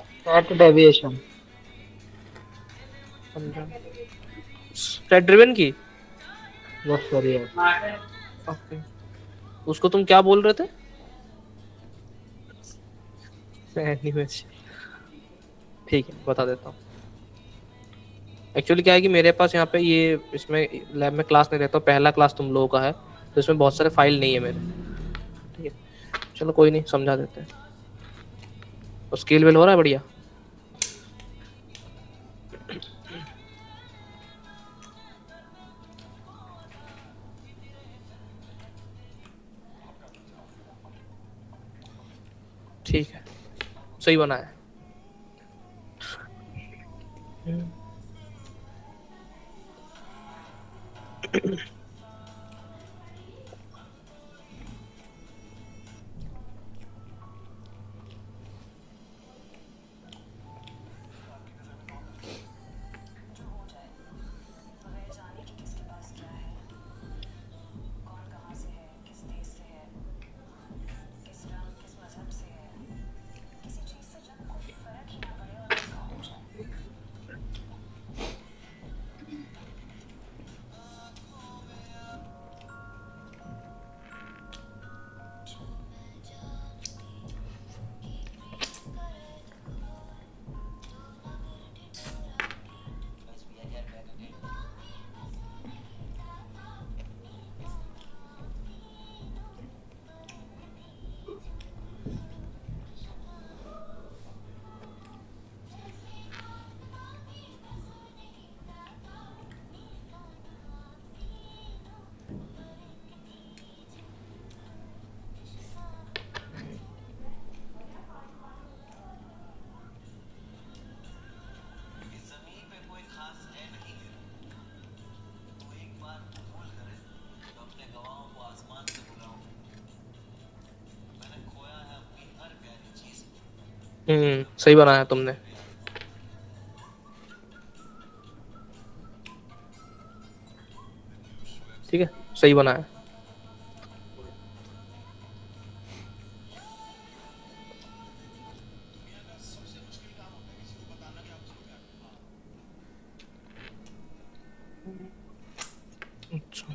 State deviation. State driven की। Yes sir yes. Okay, उसको तुम क्या बोल रहे थे? एनिमेशन। ठीक है, बता देता हूँ। एक्चुअली क्या है कि मेरे पास यहाँ पे ये इसमें लैब में क्लास नहीं रहता, पहला क्लास तुम लोगों का है, तो इसमें बहुत सारे फाइल नहीं है मेरे। ठीक है, चलो कोई नहीं, समझा देते हैं। और स्केल वेल हो रहा है बढ़िया। ठीक है, सही बना है। सही बनाया तुमने। ठीक है, सही बनाया। अच्छा।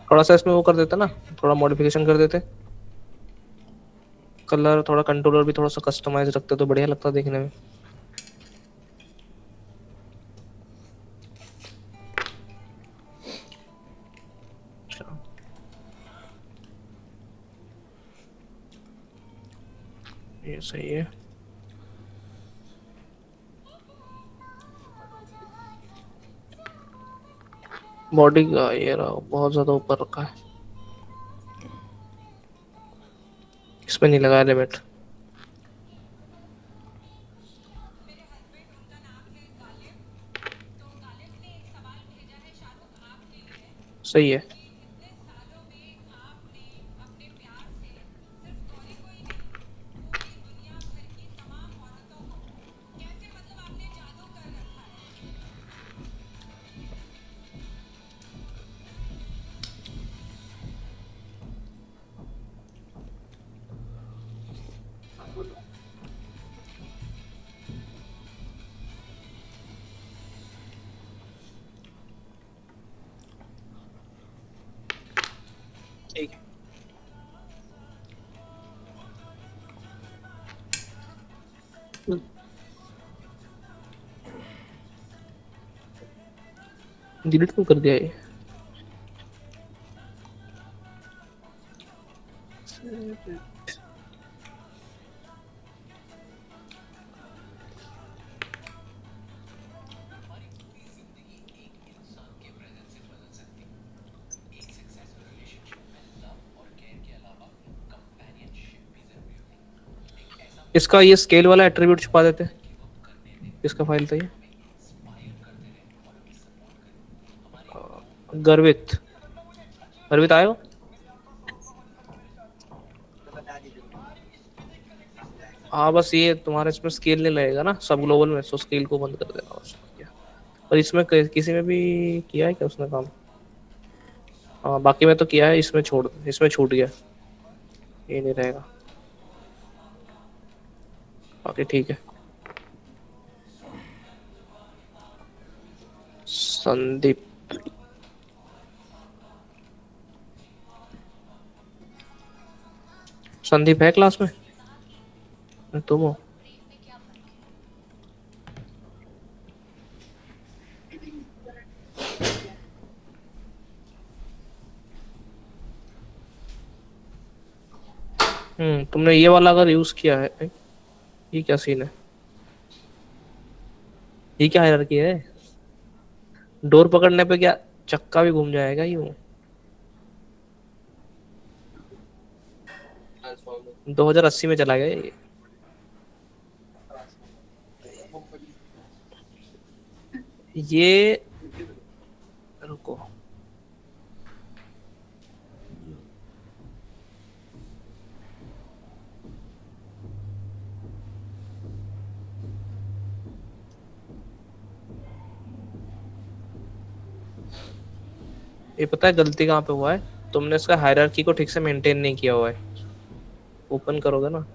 थोड़ा सा इसमें वो कर देते ना, थोड़ा मॉडिफिकेशन कर देते, कलर थोड़ा, कंट्रोलर भी थोड़ा सा कस्टमाइज रखते तो बढ़िया लगता देखने में। अच्छा, ये सही है। बॉडी का ये रहा, बहुत ज्यादा ऊपर रखा है, इसमें नहीं लगाया लिमिट। सही है। ठीक है, डिलीट क्यों कर दिया ये? इसका ये स्केल वाला एट्रीब्यूट छुपा देते, इसका फाइल था ये। गर्वित, गर्वित आए हो? हाँ बस ये तुम्हारे इसमें स्केल नहीं लगेगा ना सब ग्लोबल में, सो स्केल को बंद कर देना बस क्या। और इसमें किसी में भी किया है क्या उसने काम? हाँ बाकी में तो किया है, इसमें छोड़, इसमें छूट गया, ये नहीं रहेगा, बाकी ठीक है। संदीप, संदीप है क्लास में? तुम हो? तुमने ये वाला अगर यूज किया है, ये क्या सीन है? ये क्या हायरार्की है? डोर पकड़ने पे क्या चक्का भी घूम जाएगा यूं? 2080 में चला गया ये। ये रुको, ये पता है गलती कहाँ पे हुआ है? तुमने इसका हायरार्की को ठीक से मेंटेन नहीं किया हुआ है। ओपन करोगे ना,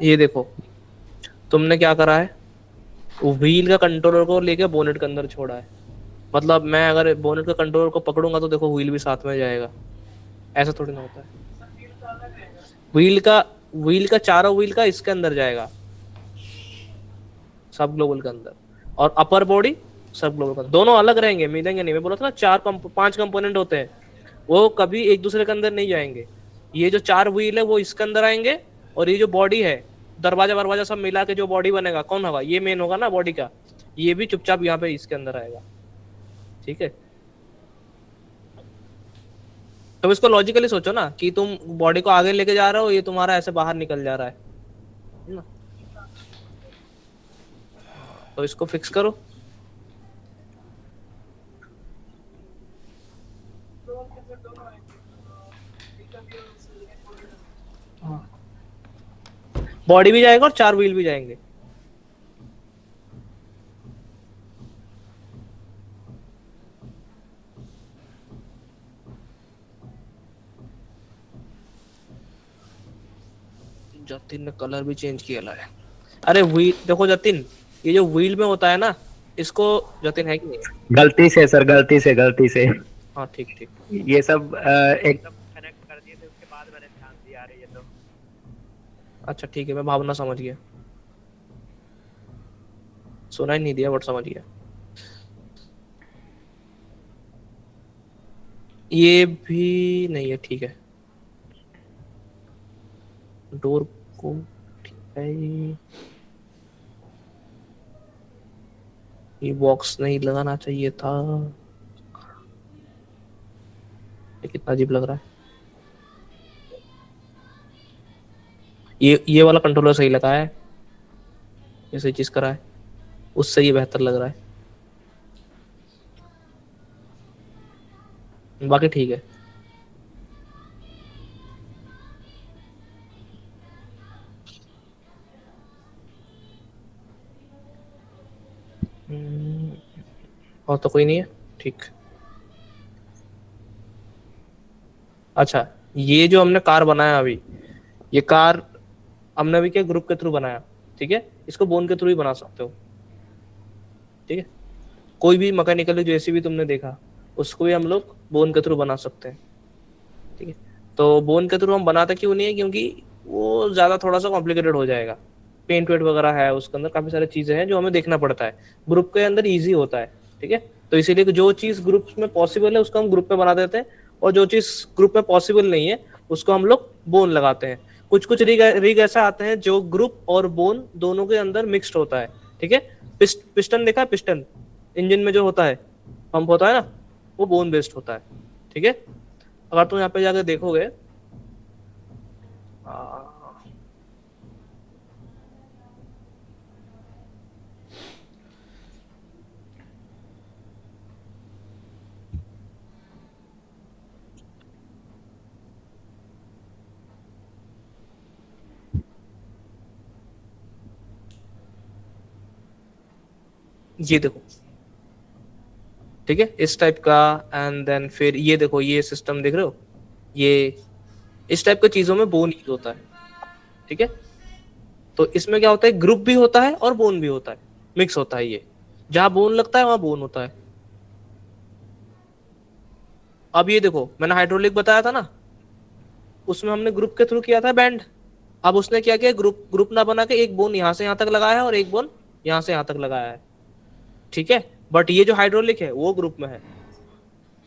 ये देखो तुमने क्या करा है, व्हील का कंट्रोलर को लेके बोनेट के अंदर छोड़ा है। मतलब मैं अगर बोनेट का कंट्रोलर को पकड़ूंगा तो देखो व्हील भी साथ में जाएगा, ऐसा थोड़ी ना होता है। व्हील का, व्हील का चारों व्हील का इसके अंदर जाएगा, सब ग्लोबल के अंदर, और अपर बॉडी सब ग्लोबल के अंदर, दोनों अलग रहेंगे, मिलेंगे नहीं। मैं बोला था ना पांच कंपोनेंट होते हैं, वो कभी एक दूसरे के अंदर नहीं जाएंगे। ये जो चार व्हील है वो इसके अंदर आएंगे, और ये जो बॉडी है, दरवाजा वरवाजा सब मिला के जो बॉडी बनेगा, कौन होगा? ये मेन होगा ना बॉडी का, ये भी चुपचाप यहाँ पे इसके अंदर आएगा, ठीक है। तो इसको लॉजिकली सोचो ना कि तुम बॉडी को आगे लेके जा रहे हो, ये तुम्हारा ऐसे बाहर निकल जा रहा है ना। तो इसको फिक्स करो। बॉडी भी जाएगा और चार व्हील भी जाएंगे। जतिन ने कलर भी चेंज किया है। अरे व्हील देखो जतिन, ये जो व्हील में होता है ना, इसको, जतिन है कि नहीं है? गलती से सर, गलती से, गलती से। हाँ ठीक ठीक, ये सब एकदम कनेक्ट कर दिए थे, उसके बाद मैंने ध्यान दिया। अरे ये तो अच्छा ठीक है, मैं भावना समझ गया, सुना ही नहीं दिया बट समझ गया। ये भी नहीं है, ठीक है। डोर को, ठीक है, ये बॉक्स नहीं लगाना चाहिए था, ये कितना अजीब लग रहा है। ये वाला कंट्रोलर सही लगा है, ये सही चीज करा है, उससे ये बेहतर लग रहा है, बाकी ठीक है। और तो कोई नहीं है, ठीक। अच्छा, ये जो हमने कार बनाया अभी, ये कार हमने अभी क्या ग्रुप के थ्रू बनाया, ठीक है। इसको बोन के थ्रू ही बना सकते हो, ठीक है। कोई भी मैकेनिकल जैसी भी तुमने देखा, उसको भी हम लोग बोन के थ्रू बना सकते हैं, ठीक है। तो बोन के थ्रू हम बनाते क्यों नहीं है, क्योंकि वो ज्यादा थोड़ा सा कॉम्प्लिकेटेड हो जाएगा। पेंट वेट वगैरह है उसके अंदर, काफी सारी चीजें हैं जो हमें देखना पड़ता है। ग्रुप के अंदर ईजी होता है, ठीक है। तो इसीलिए जो चीज ग्रुप में पॉसिबल है उसको हम ग्रुप में बना देते हैं, और जो चीज ग्रुप में पॉसिबल नहीं है उसको हम लोग बोन लगाते हैं। कुछ कुछ रिग ऐसा आते हैं जो ग्रुप और बोन दोनों के अंदर मिक्स्ड होता है, ठीक है। पिस्टन देखा है? पिस्टन इंजन में जो होता है, पंप होता है ना, वो बोन बेस्ड होता है, ठीक है। अगर तुम यहाँ पे जाके देखोगे, ये देखो, ठीक है, इस टाइप का। एंड देन फिर ये देखो, ये सिस्टम देख रहे हो, ये इस टाइप की चीजों में बोन यूज होता है, ठीक है। तो इसमें क्या होता है, ग्रुप भी होता है और बोन भी होता है, मिक्स होता है। ये जहां बोन लगता है वहां बोन होता है। अब ये देखो, मैंने हाइड्रोलिक बताया था ना, उसमें हमने ग्रुप के थ्रू किया था बैंड। अब उसने क्या किया, ग्रुप ग्रुप ना बना के एक बोन यहां से यहां तक लगाया है और एक बोन यहां से यहां तक लगाया है, ठीक है। बट ये जो हाइड्रोलिक है वो ग्रुप में है,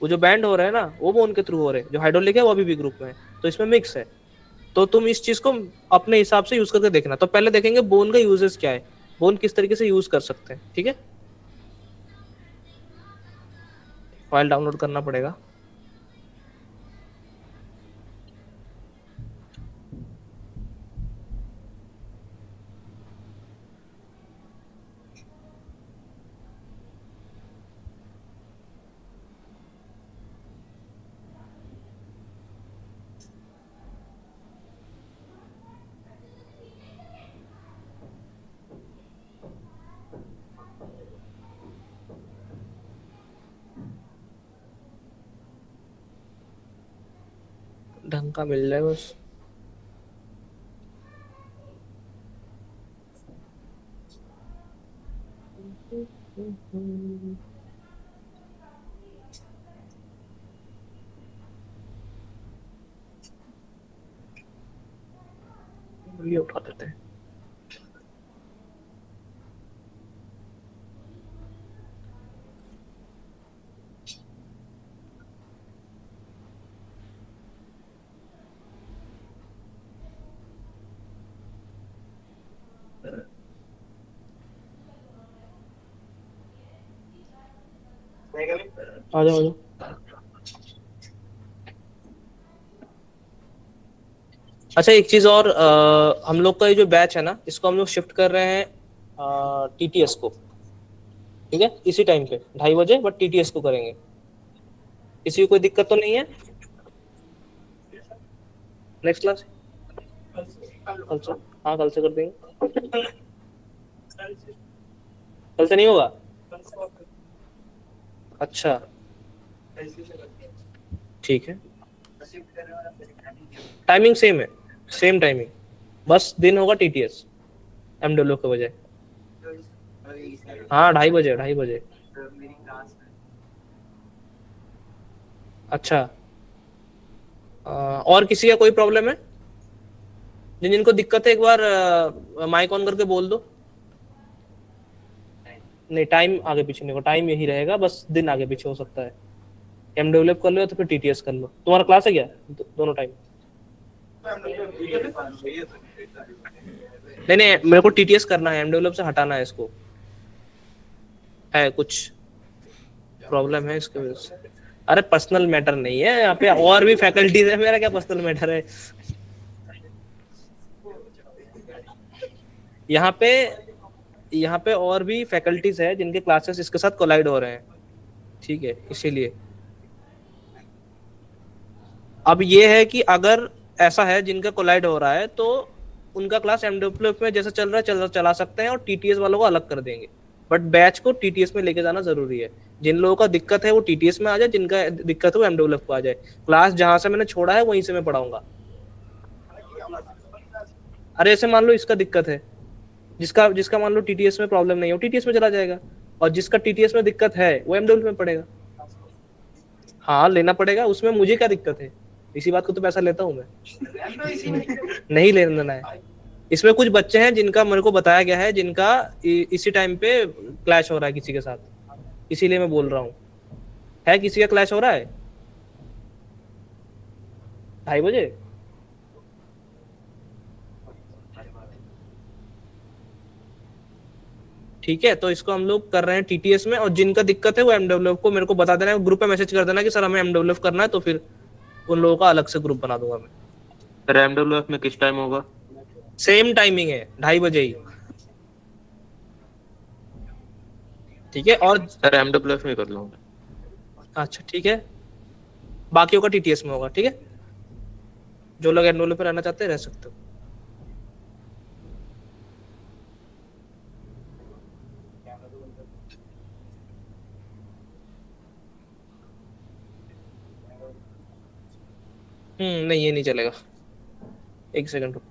वो जो बैंड हो रहा है ना वो बोन के थ्रू हो रहे हैं, जो हाइड्रोलिक है वो अभी भी ग्रुप में है, तो इसमें मिक्स है। तो तुम इस चीज को अपने हिसाब से यूज करके देखना। तो पहले देखेंगे बोन का यूजेस क्या है, बोन किस तरीके से यूज कर सकते हैं, ठीक है। फाइल डाउनलोड करना पड़ेगा। ढंग का मिल जाए बस। ये उठा देते हैं। आ जाओ आ जाओ। अच्छा एक चीज और, हम लोग का ये जो बैच है ना, इसको हम लोग शिफ्ट कर रहे हैं टीटीएस को, ठीक है, इसी टाइम पे 2:30 बजे, बट टीटीएस को करेंगे। किसी को कोई दिक्कत तो नहीं है? नेक्स्ट क्लास कल से, हाँ कल से कर देंगे। कल से नहीं होगा? अच्छा ठीक है, टाइमिंग सेम है, सेम टाइमिंग, बस दिन होगा टीटीएस एमडब्ल्यू के बजाय। हाँ 2:30 बजे, 2:30 बजे। अच्छा, और किसी का कोई प्रॉब्लम है? जिन जिनको दिक्कत है एक बार माइक ऑन करके बोल दो। नहीं टाइम आगे पीछे नहीं होगा, टाइम यही रहेगा, बस दिन आगे पीछे हो सकता है। एम डेवलप कर लो तो फिर टीटीएस कर लो। तुम्हारा क्लास है क्या दोनों टाइम? नहीं नहीं, मेरे को टीटीएस करना है, एम डेवलप से हटाना है इसको, है कुछ प्रॉब्लम है इसके वजह से। अरे पर्सनल मैटर नहीं है, यहाँ पे और भी फैकल्टीज है, मेरा क्या पर्सनल मैटर है यहाँ पे। यहाँ पे और भी फैकल्टीज है जिनके क्लासेस इसके साथ कोलाइड हो रहे हैं, ठीक है, इसीलिए। अब ये है कि अगर ऐसा है जिनका कोलाइड हो रहा है तो उनका क्लास एमडब्ल्यू में जैसा चल रहा है चला सकते हैं और टीटीएस वालों को अलग कर देंगे। बट बैच को टीटीएस में लेके जाना जरूरी है। जिन लोगों का दिक्कत है वो टीटीएस में आ जाए, जिनका दिक्कत है वो एमडब्ल्यू को आ जाए। क्लास जहां से मैंने छोड़ा है वहीं से मैं पढ़ाऊंगा। अरे ऐसे मान लो इसका दिक्कत है, जिसका जिसका मान लो टीटीएस में प्रॉब्लम नहीं है वो टीटीएस में चला जाएगा, और जिसका टीटीएस में दिक्कत है वो एमडब्ल्यू में पढ़ेगा। हाँ लेना पड़ेगा, उसमें मुझे क्या दिक्कत है, इसी बात को तो पैसा लेता हूँ मैं। नहीं लेना देना है। इसमें कुछ बच्चे हैं जिनका मेरे को बताया गया है, जिनका इसी टाइम पे क्लैश हो रहा है किसी के साथ, इसीलिए मैं बोल रहा हूँ। है किसी का क्लैश हो रहा है 2:30 बजे? ठीक है, तो इसको हम लोग कर रहे हैं टीटीएस में, और जिनका दिक्कत है वो एमडब्ल्यू को मेरे को बता देना है, ग्रुप पे मैसेज कर देना कि सर हमें एमडब्ल्यू करना है, तो फिर उन लोगों का अलग से ग्रुप बना दूंगा मैं। सर एमडब्ल्यूएफ में किस टाइम होगा? सेम टाइमिंग है 2:30 बजे ही, ठीक है। और सर एमडब्ल्यूएफ में कर लूंगा। अच्छा ठीक है, बाकियों का टीटीएस में होगा, ठीक है। जो लोग एनरोल पे रहना चाहते हैं रह सकते हो। नहीं ये नहीं चलेगा, एक सेकंड रुक।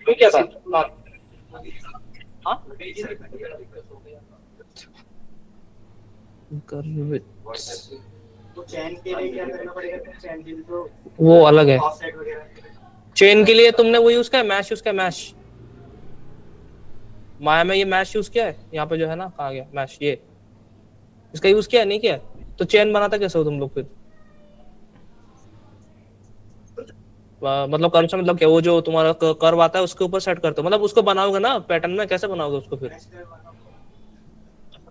क्या था? हाँ? वो अलग है। चेन के लिए तुमने वो यूज किया है, मैश यूज किया, मैश माया में ये मैश यूज किया है, यहाँ पे जो है ना, कहाँ गया मैश, ये इसका यूज किया है, नहीं किया? तो चेन बनाता कैसे हो तुम लोग फिर? मतलब कर्व से मतलब क्या, वो जो तुम्हारा कर्व आता है उसके ऊपर सेट करते हो, मतलब उसको बनाओगे ना पैटर्न में, कैसे बनाओगे उसको फिर?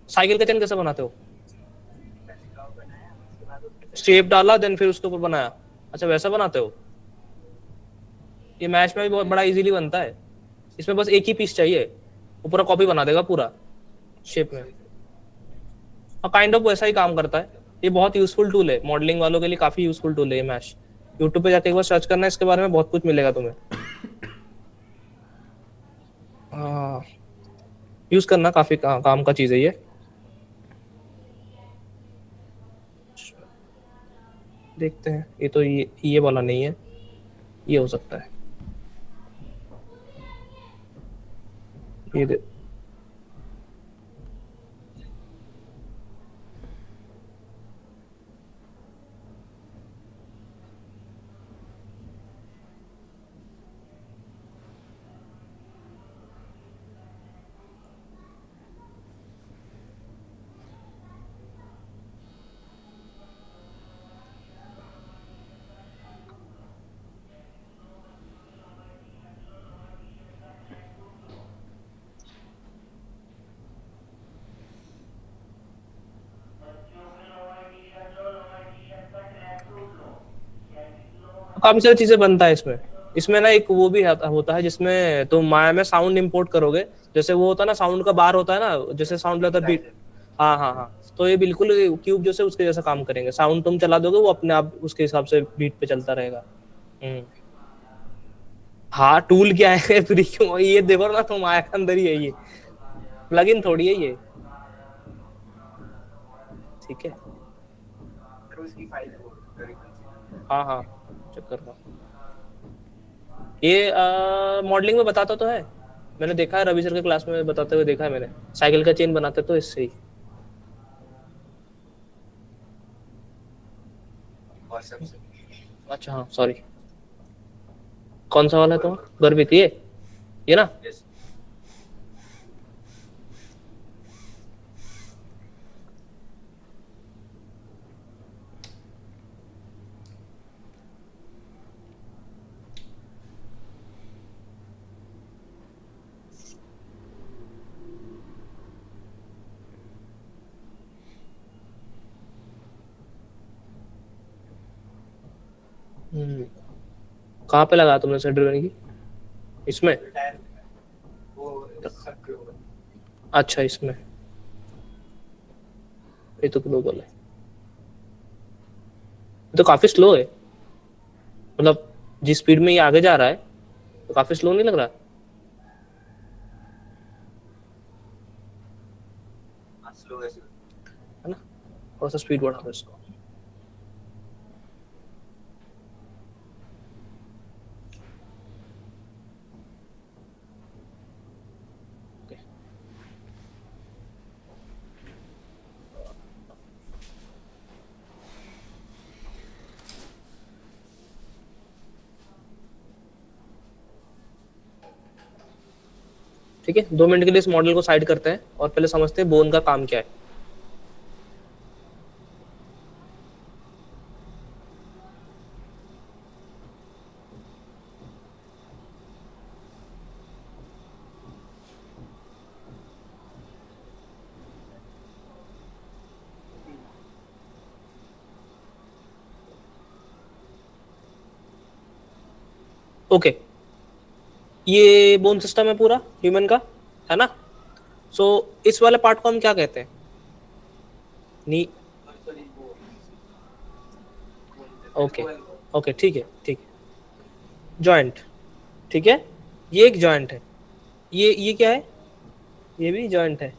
साइकिल का चेन कैसे बनाते हो? शेप डाला देन फिर उसके ऊपर बनाया, अच्छा वैसा बनाते हो? ये मैश में भी बहुत बड़ा इजीली बनता है, इसमें बस एक ही पीस चाहिए, वो पूरा कॉपी बना देगा पूरा शेप में। काइंड ऑफ वैसा ही काम करता है। ये बहुत यूजफुल टूल है मॉडलिंग वालों के लिए, काफी यूजफुल टूल है ये मैश। यूट्यूब पे जाके एक बार सर्च करना है इसके बारे में, बहुत कुछ मिलेगा तुम्हें। यूज करना, काफी काम का चीज है ये। देखते हैं, ये तो ये वाला नहीं है, ये हो सकता है, ये दे। काफी सारी चीजें बनता है इसमें। इसमें ना एक वो भी होता है जिसमें तुम माया में साउंड इंपोर्ट करोगे, जैसे वो होता है ना साउंड का बार होता है ना, जैसे साउंड लेता है बीट। हाँ हाँ हाँ, तो ये बिल्कुल क्यूब जैसे उसके जैसा काम करेंगे, साउंड तुम चला दोगे वो अपने आप उसके हिसाब से बीट पे चलता रहेगा। हाँ टूल क्या है फ्री क्यों, ये देखो ना तुम, माया के अंदर ही है ये, प्लगइन थोड़ी है ये, ठीक है। हाँ हाँ, चेक कर लो। ये मॉडलिंग में बताता तो है, मैंने देखा है रवि सर के क्लास में बताते हुए देखा है मैंने, साइकिल का चेन बनाते तो इससे ही। अच्छा हाँ सॉरी, कौन सा वाला है तो गर्भित, ये ना? कहाँ पे लगाया तुमने सेट ड्रिवन की? इसमें? अच्छा इसमें, ये तो ग्लोबल है, ये तो काफी स्लो है, मतलब जिस स्पीड में ये आगे जा रहा है तो काफी स्लो नहीं लग रहा? है ना, थोड़ा सा स्पीड बढ़ा दो इसको। ठीक है, 2 मिनट के लिए इस मॉडल को साइड करते हैं और पहले समझते हैं बोन का काम क्या है। ओके, ये बोन सिस्टम है पूरा ह्यूमन का, है ना? सो इस वाले पार्ट को हम क्या कहते हैं? नी, ओके ओके, ठीक है ठीक है, जॉइंट, ठीक है, ये एक जॉइंट है, ये क्या है? ये भी जॉइंट है,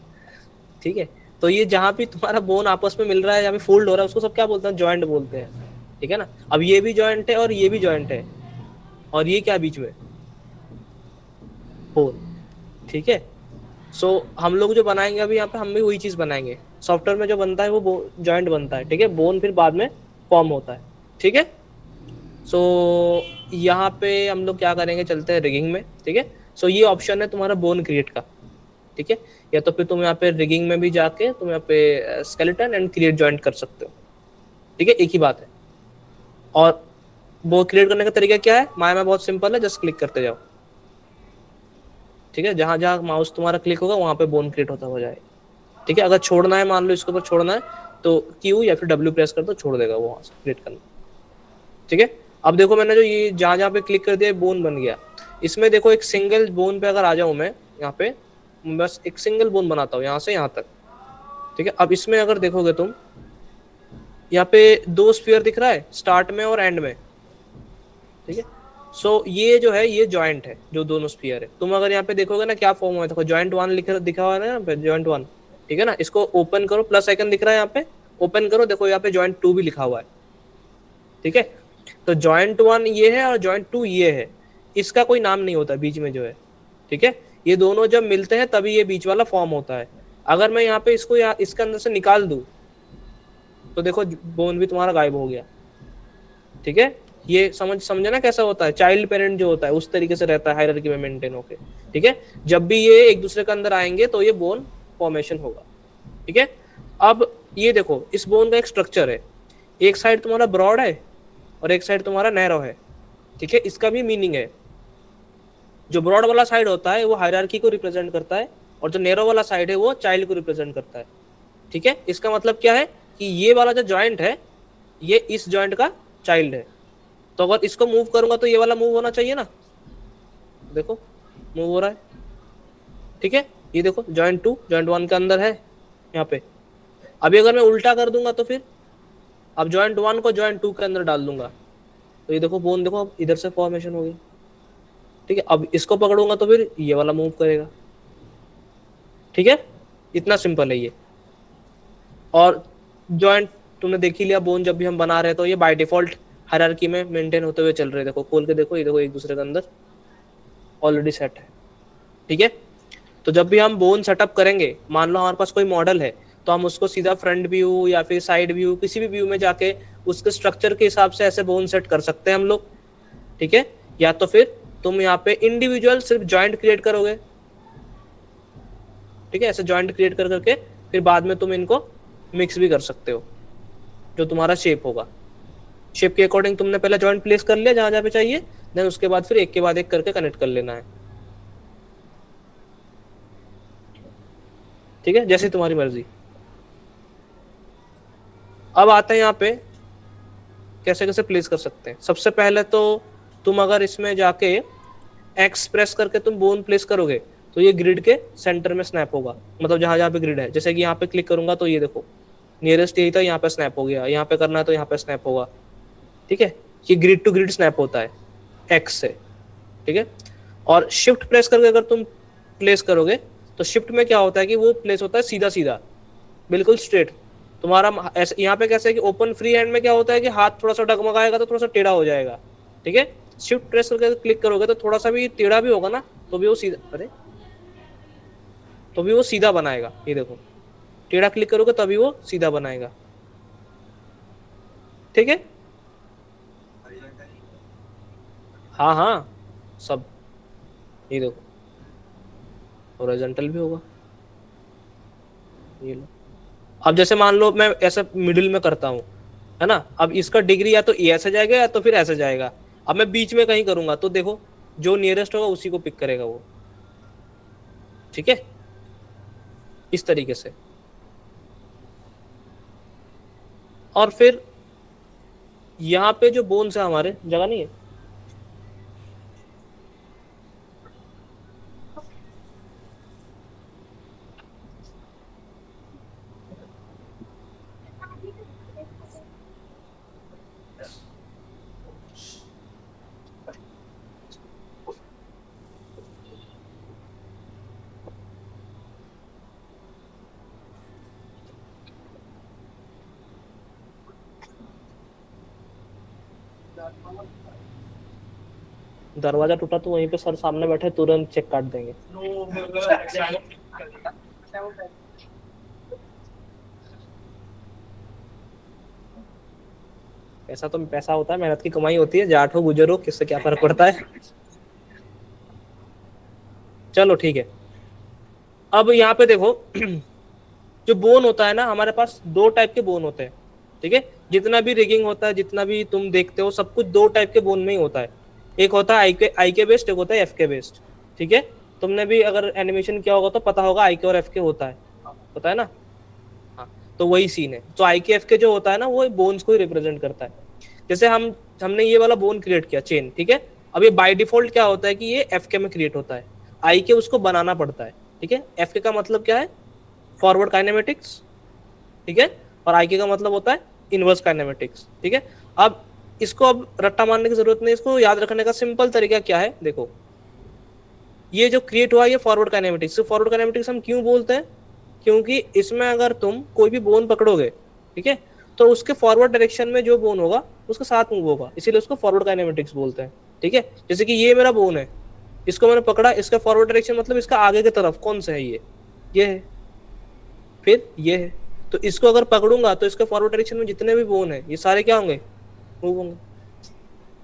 ठीक है। तो ये जहाँ भी तुम्हारा बोन आपस में मिल रहा है, जहाँ पे फोल्ड हो रहा है, उसको सब क्या बोलते हैं? जॉइंट बोलते हैं, ठीक है ना? अब ये भी जॉइंट है और ये भी जॉइंट है, और ये क्या बीच में? बोन, ठीक है। सो हम लोग जो बनाएंगे अभी यहाँ पे, हम भी वही चीज बनाएंगे। सॉफ्टवेयर में जो बनता है वो जॉइंट बनता है, ठीक है, बोन फिर बाद में फॉर्म होता है, ठीक है। सो यहाँ पे हम लोग क्या करेंगे, चलते हैं रिगिंग में, ठीक है। सो ये ऑप्शन है तुम्हारा बोन क्रिएट का, ठीक है, या तो फिर तुम यहाँ पे रिगिंग में भी जाके तुम यहाँ पे स्केलेटन एंड क्रिएट जॉइंट कर सकते हो, ठीक है, एक ही बात है। और वो क्रिएट करने का तरीका क्या है? माया में बहुत सिंपल है, जस्ट क्लिक करते जाओ, ठीक है, जहां जहां माउस तुम्हारा क्लिक होगा वहां पे बोन क्रिएट होता हो जाएगा, ठीक है। अगर छोड़ना है, मान लो इसके ऊपर छोड़ना है, तो Q या फिर W प्रेस कर दो, छोड़ देगा वो वहां से क्रिएट करना, ठीक है। अब देखो मैंने जो ये जहां जहां पे क्लिक कर दिया बोन बन गया। इसमें देखो एक सिंगल बोन पे अगर आ जाऊं मैं यहाँ पे, बस एक सिंगल बोन बनाता हूँ यहाँ से यहाँ तक, ठीक है। अब इसमें अगर देखोगे तुम, यहाँ पे 2 स्फीयर दिख रहा है स्टार्ट में और एंड में, ठीक है। सो ये जो है ये जॉइंट है, जो दोनों स्फीयर है। तुम अगर यहाँ पे देखोगे ना क्या फॉर्म हुआ है, देखो जॉइंट 1 लिखा दिखा हुआ है ना यहाँ पे, जॉइंट 1, ठीक है ना। इसको ओपन करो, प्लस आइकन दिख रहा है यहाँ पे, ओपन करो, देखो यहाँ पे जॉइंट 2 भी लिखा हुआ है, ठीक है। तो जॉइंट 1 ये है और जॉइंट 2 ये है, इसका कोई नाम नहीं होता बीच में जो है, ठीक है। ये दोनों जब मिलते हैं तभी ये बीच वाला फॉर्म होता है। अगर मैं यहाँ पे इसको इसके अंदर से निकाल दूं तो देखो बोन भी तुम्हारा गायब हो गया, ठीक है। ये समझे ना कैसा होता है? चाइल्ड पेरेंट जो होता है उस तरीके से रहता है हायरार्की में मेंटेन होके, ठीक है। जब भी ये एक दूसरे के अंदर आएंगे तो ये बोन फॉर्मेशन होगा, ठीक है। अब ये देखो इस बोन का एक स्ट्रक्चर है, एक साइड तुम्हारा ब्रॉड है और एक साइड तुम्हारा नैरो है, ठीक है। इसका भी मीनिंग है, जो ब्रॉड वाला साइड होता है वो हायरार्की को रिप्रेजेंट करता है और जो नैरो वाला साइड है वो चाइल्ड को रिप्रेजेंट करता है, ठीक है। इसका मतलब क्या है कि ये वाला जो जॉइंट है ये इस जॉइंट का चाइल्ड है। तो अगर इसको मूव करूंगा तो ये वाला मूव होना चाहिए ना, देखो मूव हो रहा है, ठीक है। ये देखो जॉइंट 2 जॉइंट 1 के अंदर है यहाँ पे। अभी अगर मैं उल्टा कर दूंगा तो फिर, अब जॉइंट 1 को जॉइंट 2 के अंदर डाल दूंगा तो ये देखो बोन, देखो अब इधर से फॉर्मेशन हो गई, ठीक है। अब इसको पकड़ूंगा तो फिर ये वाला मूव करेगा, ठीक है। इतना सिंपल है ये। और जॉइंट तुमने देख ही लिया, बोन जब भी हम बना रहे हैं तो ये बाय डिफॉल्ट हायरार्की में मेंटेन होते हुए चल रहे हैं। देखो खोल के देखो, ये देखो एक दूसरे के अंदर ऑलरेडी सेट है, ठीक है। तो जब भी हम बोन सेटअप करेंगे, मान लो हमारे पास कोई मॉडल है, तो हम उसको सीधा फ्रंट व्यू या फिर साइड व्यू किसी भी व्यू में जाके उसके स्ट्रक्चर के हिसाब से ऐसे बोन सेट कर सकते हैं हम लोग, ठीक है। या तो फिर तुम यहाँ पे इंडिविजुअल सिर्फ जॉइंट क्रिएट करोगे, ठीक है, ऐसे जॉइंट क्रिएट कर करके फिर बाद में तुम इनको मिक्स भी कर सकते हो, जो तुम्हारा शेप होगा। शेप के अकॉर्डिंग तुमने पहले जॉइंट प्लेस कर लिया जहां जहां पे चाहिए, देन उसके बाद फिर एक के बाद एक करके कनेक्ट कर लेना है, ठीक है, जैसे तुम्हारी मर्जी। अब आते हैं यहाँ पे कैसे कैसे प्लेस कर सकते हैं। सबसे पहले तो तुम अगर इसमें जाके एक्स प्रेस करके तुम बोन प्लेस करोगे तो ये ग्रिड के सेंटर में स्नैप होगा, मतलब जहां जहां पे ग्रिड है। जैसे कि यहाँ पे क्लिक करूंगा तो ये देखो नियरेस्ट यही था, यहाँ पे स्नैप हो गया, यहाँ पे करना है तो यहाँ पे स्नैप होगा। ठीक है, ये ग्रिड टू ग्रिड स्नैप होता है एक्स से। ठीक है, और शिफ्ट प्रेस करके अगर तुम प्लेस करोगे तो शिफ्ट में क्या होता है कि वो प्लेस होता है सीधा सीधा, बिल्कुल स्ट्रेट। तुम्हारा ऐसे यहाँ पे कैसे है कि ओपन फ्री हैंड में क्या होता है कि हाथ थोड़ा सा डगमगाएगा तो थोड़ा सा टेढ़ा हो जाएगा। ठीक है, शिफ्ट प्रेस करके क्लिक करोगे तो थोड़ा सा भी टेढ़ा भी होगा ना तो भी वो सीधा, अरे तो भी वो सीधा बनाएगा। ये देखो टेढ़ा क्लिक करोगे तभी वो सीधा बनाएगा। ठीक है, हाँ हाँ सब, ये देखो हॉरिजॉन्टल भी होगा। ये लो, अब जैसे मान लो मैं ऐसे मिडिल में करता हूँ, है ना, अब इसका डिग्री या तो ऐसे जाएगा या तो फिर ऐसे जाएगा। अब मैं बीच में कहीं करूंगा तो देखो जो नियरेस्ट होगा उसी को पिक करेगा वो। ठीक है, इस तरीके से। और फिर यहाँ पे जो बोन्स है हमारे, जगह नहीं है, दरवाजा टूटा तो वहीं पे सर सामने बैठे तुरंत चेक काट देंगे। पैसा तो पैसा होता है, मेहनत की कमाई होती है, जाट हो गुजर हो किससे क्या फर्क पड़ता है। चलो ठीक है, अब यहाँ पे देखो जो बोन होता है ना, हमारे पास दो टाइप के बोन होते हैं। ठीक है, जितना भी रिगिंग होता है, जितना भी तुम देखते हो, सब कुछ दो टाइप के बोन में ही होता है। एक होता है आई के बेस्ड, एक होता है एफ के बेस्ड। ठीक है, तुमने भी अगर एनिमेशन किया होगा तो पता होगा आई के और एफ के होता है, पता है ना। हाँ, तो वही सीन है। तो आई के एफ के जो होता है ना वो बोन्स को ही रिप्रेजेंट करता है। जैसे हमने ये वाला बोन क्रिएट किया चेन, ठीक है, अब ये बाय डिफॉल्ट क्या होता है कि ये एफ के में क्रिएट होता है, आई के उसको बनाना पड़ता है। ठीक है, एफ के का मतलब क्या है, फॉरवर्ड काइनेमेटिक्स। ठीक है, और आई के का मतलब होता है इनवर्स काइनेमेटिक्स। ठीक है, अब इसको अब रट्टा मारने की जरूरत नहीं, इसको याद रखने का सिंपल तरीका क्या है, देखो ये जो क्रिएट हुआ ये फॉरवर्ड काइनेमेटिक्स। फॉरवर्ड काइनेमेटिक्स हम क्यों बोलते हैं, क्योंकि इसमें अगर तुम कोई भी बोन पकड़ोगे, ठीक है, तो उसके फॉरवर्ड डायरेक्शन में जो बोन होगा उसके साथ मूव होगा, इसीलिए उसको फॉरवर्ड काइनेमेटिक्स बोलते हैं। ठीक है, जैसे कि ये मेरा बोन है, इसको मैंने पकड़ा, इसका फॉरवर्ड डायरेक्शन मतलब इसका आगे की तरफ कौन सा है, ये है, फिर ये है, तो इसको अगर पकड़ूंगा तो इसके फॉरवर्ड डायरेक्शन में जितने भी बोन है ये सारे क्या होंगे, मूव होंगे।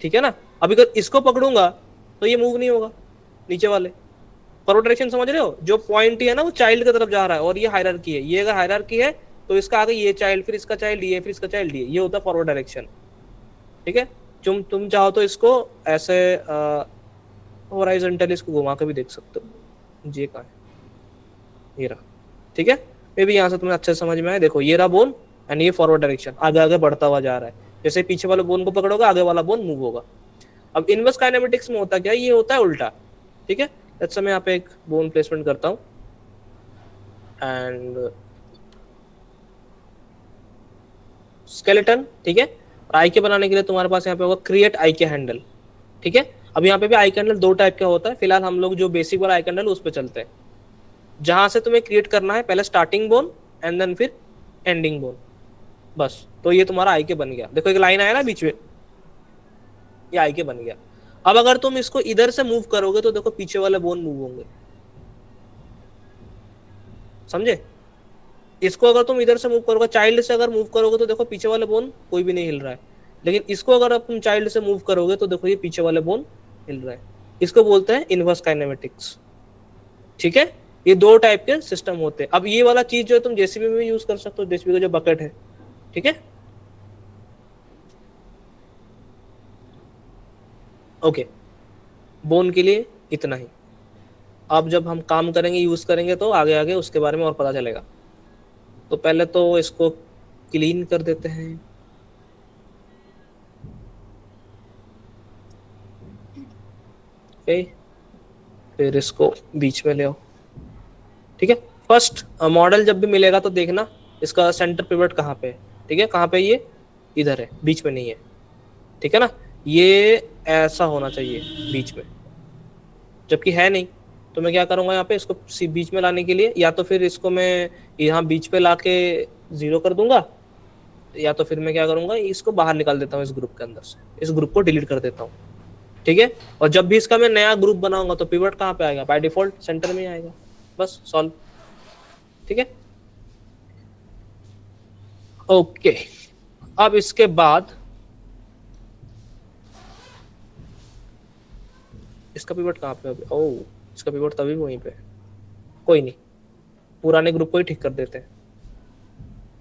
ठीक है ना, अब अगर इसको पकड़ूंगा तो ये मूव नहीं होगा, नीचे वाले फॉरवर्ड डायरेक्शन समझ रहे हो, जो पॉइंट है ना वो चाइल्ड की तरफ जा रहा है, और ये हायरार्की है, ये अगर हायरार्की है तो इसका आगे ये चाइल्ड, फिर इसका चाइल्ड ये, फिर इसका चाइल्ड ये होता है फॉरवर्ड डायरेक्शन। ठीक है, तुम चाहो तो इसको ऐसे हॉरिजॉन्टली इसको घुमा के भी देख सकते हो। ये कहाँ है, ये रहा। ठीक है, मे भी यहाँ से तुम्हें अच्छे से समझ में आए। देखो ये रहा बोन एंड ये फॉरवर्ड डायरेक्शन, आगे आगे बढ़ता हुआ जा रहा है, जैसे पीछे वाले बोन को पकड़ोगे आगे वाला बोन मूव होगा। अब इनवर्स काइनेमेटिक्स में होता क्या, ये होता है उल्टा। ठीक है, अच्छा मैं यहाँ पे एक बोन प्लेसमेंट करता हूँ एंड स्केलेटन। ठीक है, और आई के बनाने के लिए तुम्हारे पास यहाँ पे होगा क्रिएट आई के हैंडल। ठीक है, अब यहाँ पे भी आई के हैंडल दो टाइप का होता है, फिलहाल हम लोग जो बेसिक वाला आई के हैंडल उस पर चलते हैं, जहां से तुम्हें क्रिएट करना है पहले स्टार्टिंग बोन एंड देन फिर एंडिंग बोन, बस। तो ये तुम्हारा आई के बन गया, देखो एक लाइन आया ना बीच में, ये आई के बन गया। अब अगर तुम इसको इधर से मूव करोगे तो देखो पीछे वाले बोन मूव होंगे, समझे। इसको अगर तुम इधर से मूव करोगे, चाइल्ड से अगर मूव करोगे तो देखो पीछे वाले बोन कोई भी नहीं हिल रहा है, लेकिन इसको अगर तुम चाइल्ड से मूव करोगे तो देखो ये पीछे वाले बोन हिल रहा है। इसको बोलते हैं इनवर्स काइनेमेटिक्स। ठीक है, ये दो टाइप के सिस्टम होते हैं। अब ये वाला चीज जो है तुम जेसीबी में यूज कर सकते हो, जेसीबी का जो बकेट है। ठीक है, ओके, बोन के लिए इतना ही। अब जब हम काम करेंगे, यूज करेंगे, तो आगे आगे उसके बारे में और पता चलेगा। तो पहले तो इसको क्लीन कर देते हैं। ओके, फिर इसको बीच में ले आओ, ठीक है। फर्स्ट मॉडल जब भी मिलेगा तो देखना इसका सेंटर पिवट कहाँ पे है, ठीक है। कहाँ पे ये, इधर है, बीच में नहीं है, ठीक है ना। ये ऐसा होना चाहिए बीच में, जबकि है नहीं, तो मैं क्या करूंगा यहाँ पे इसको बीच में लाने के लिए, या तो फिर इसको मैं यहाँ बीच पे लाके 0 कर दूंगा, या तो फिर मैं क्या करूंगा इसको बाहर निकाल देता हूँ इस ग्रुप के अंदर से, इस ग्रुप को डिलीट कर देता हूँ, ठीक है। और जब भी इसका मैं नया ग्रुप बनाऊंगा तो पिवट कहाँ पे आएगा, बाय डिफॉल्ट सेंटर में आएगा, बस सॉल्व, ठीक है। ओके, अब इसके बाद इसका पिवट कहाँ पे, ओह इसका पिवट तभी वहीं पे, कोई नहीं, पुराने ग्रुप को ही ठीक कर देते हैं,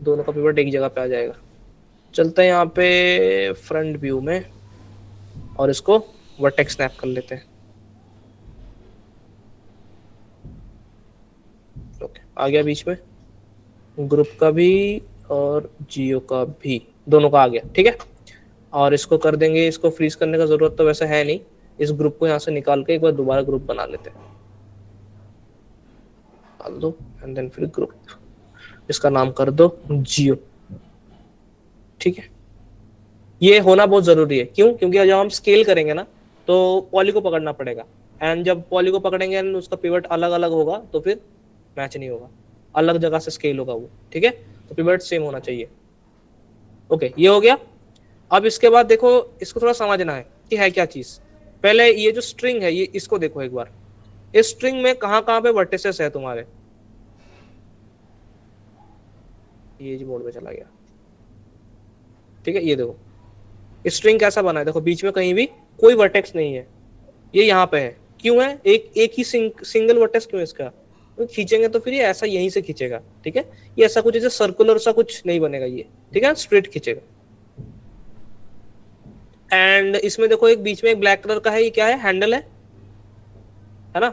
दोनों का पिवट एक जगह पे आ जाएगा। चलते हैं यहाँ पे फ्रंट व्यू में और इसको वर्टेक्स स्नैप कर लेते हैं। ओके, आ गया बीच में, ग्रुप का भी और जियो का भी, दोनों का आ गया, ठीक है। और इसको कर देंगे, इसको फ्रीज करने का जरूरत तो वैसे है नहीं, इस ग्रुप को यहाँ से निकाल के एक बार दोबारा ग्रुप बना लेते हैं, डाल दो एंड देन फिर ग्रुप, इसका नाम कर दो जियो, ठीक है। ये होना बहुत जरूरी है, क्यों, क्योंकि जब हम स्केल करेंगे ना तो पॉली को पकड़ना पड़ेगा, एंड जब पॉली को पकड़ेंगे एंड उसका पिवट अलग अलग होगा तो फिर मैच नहीं होगा, अलग जगह से स्केल होगा वो, ठीक है। तो पिवट सेम होना चाहिए। ओके, ये हो गया। अब इसके बाद देखो, इसको थोड़ा समझना है कि है क्या चीज। पहले ये जो स्ट्रिंग है, ये इसको देखो एक बार, इस स्ट्रिंग में कहाँ कहाँ पे वर्टिसेस है तुम्हारे, ये मोड में चला गया, ठीक है। ये देखो स्ट्रिंग कैसा बना है, देखो बीच में कहीं भी कोई वर्टेक्स नहीं है, ये यहाँ पे है, क्यों है, एक ही सिंगल वर्टेक्स क्यों है इसका, तो खींचेंगे तो फिर ये ऐसा यहीं से खींचेगा, ठीक है। ये ऐसा कुछ जैसे सर्कुलर सा कुछ नहीं बनेगा ये, ठीक है, स्ट्रेट खींचेगा। एंड इसमें देखो एक बीच में एक ब्लैक कलर का है, ये क्या है, हैंडल है ना।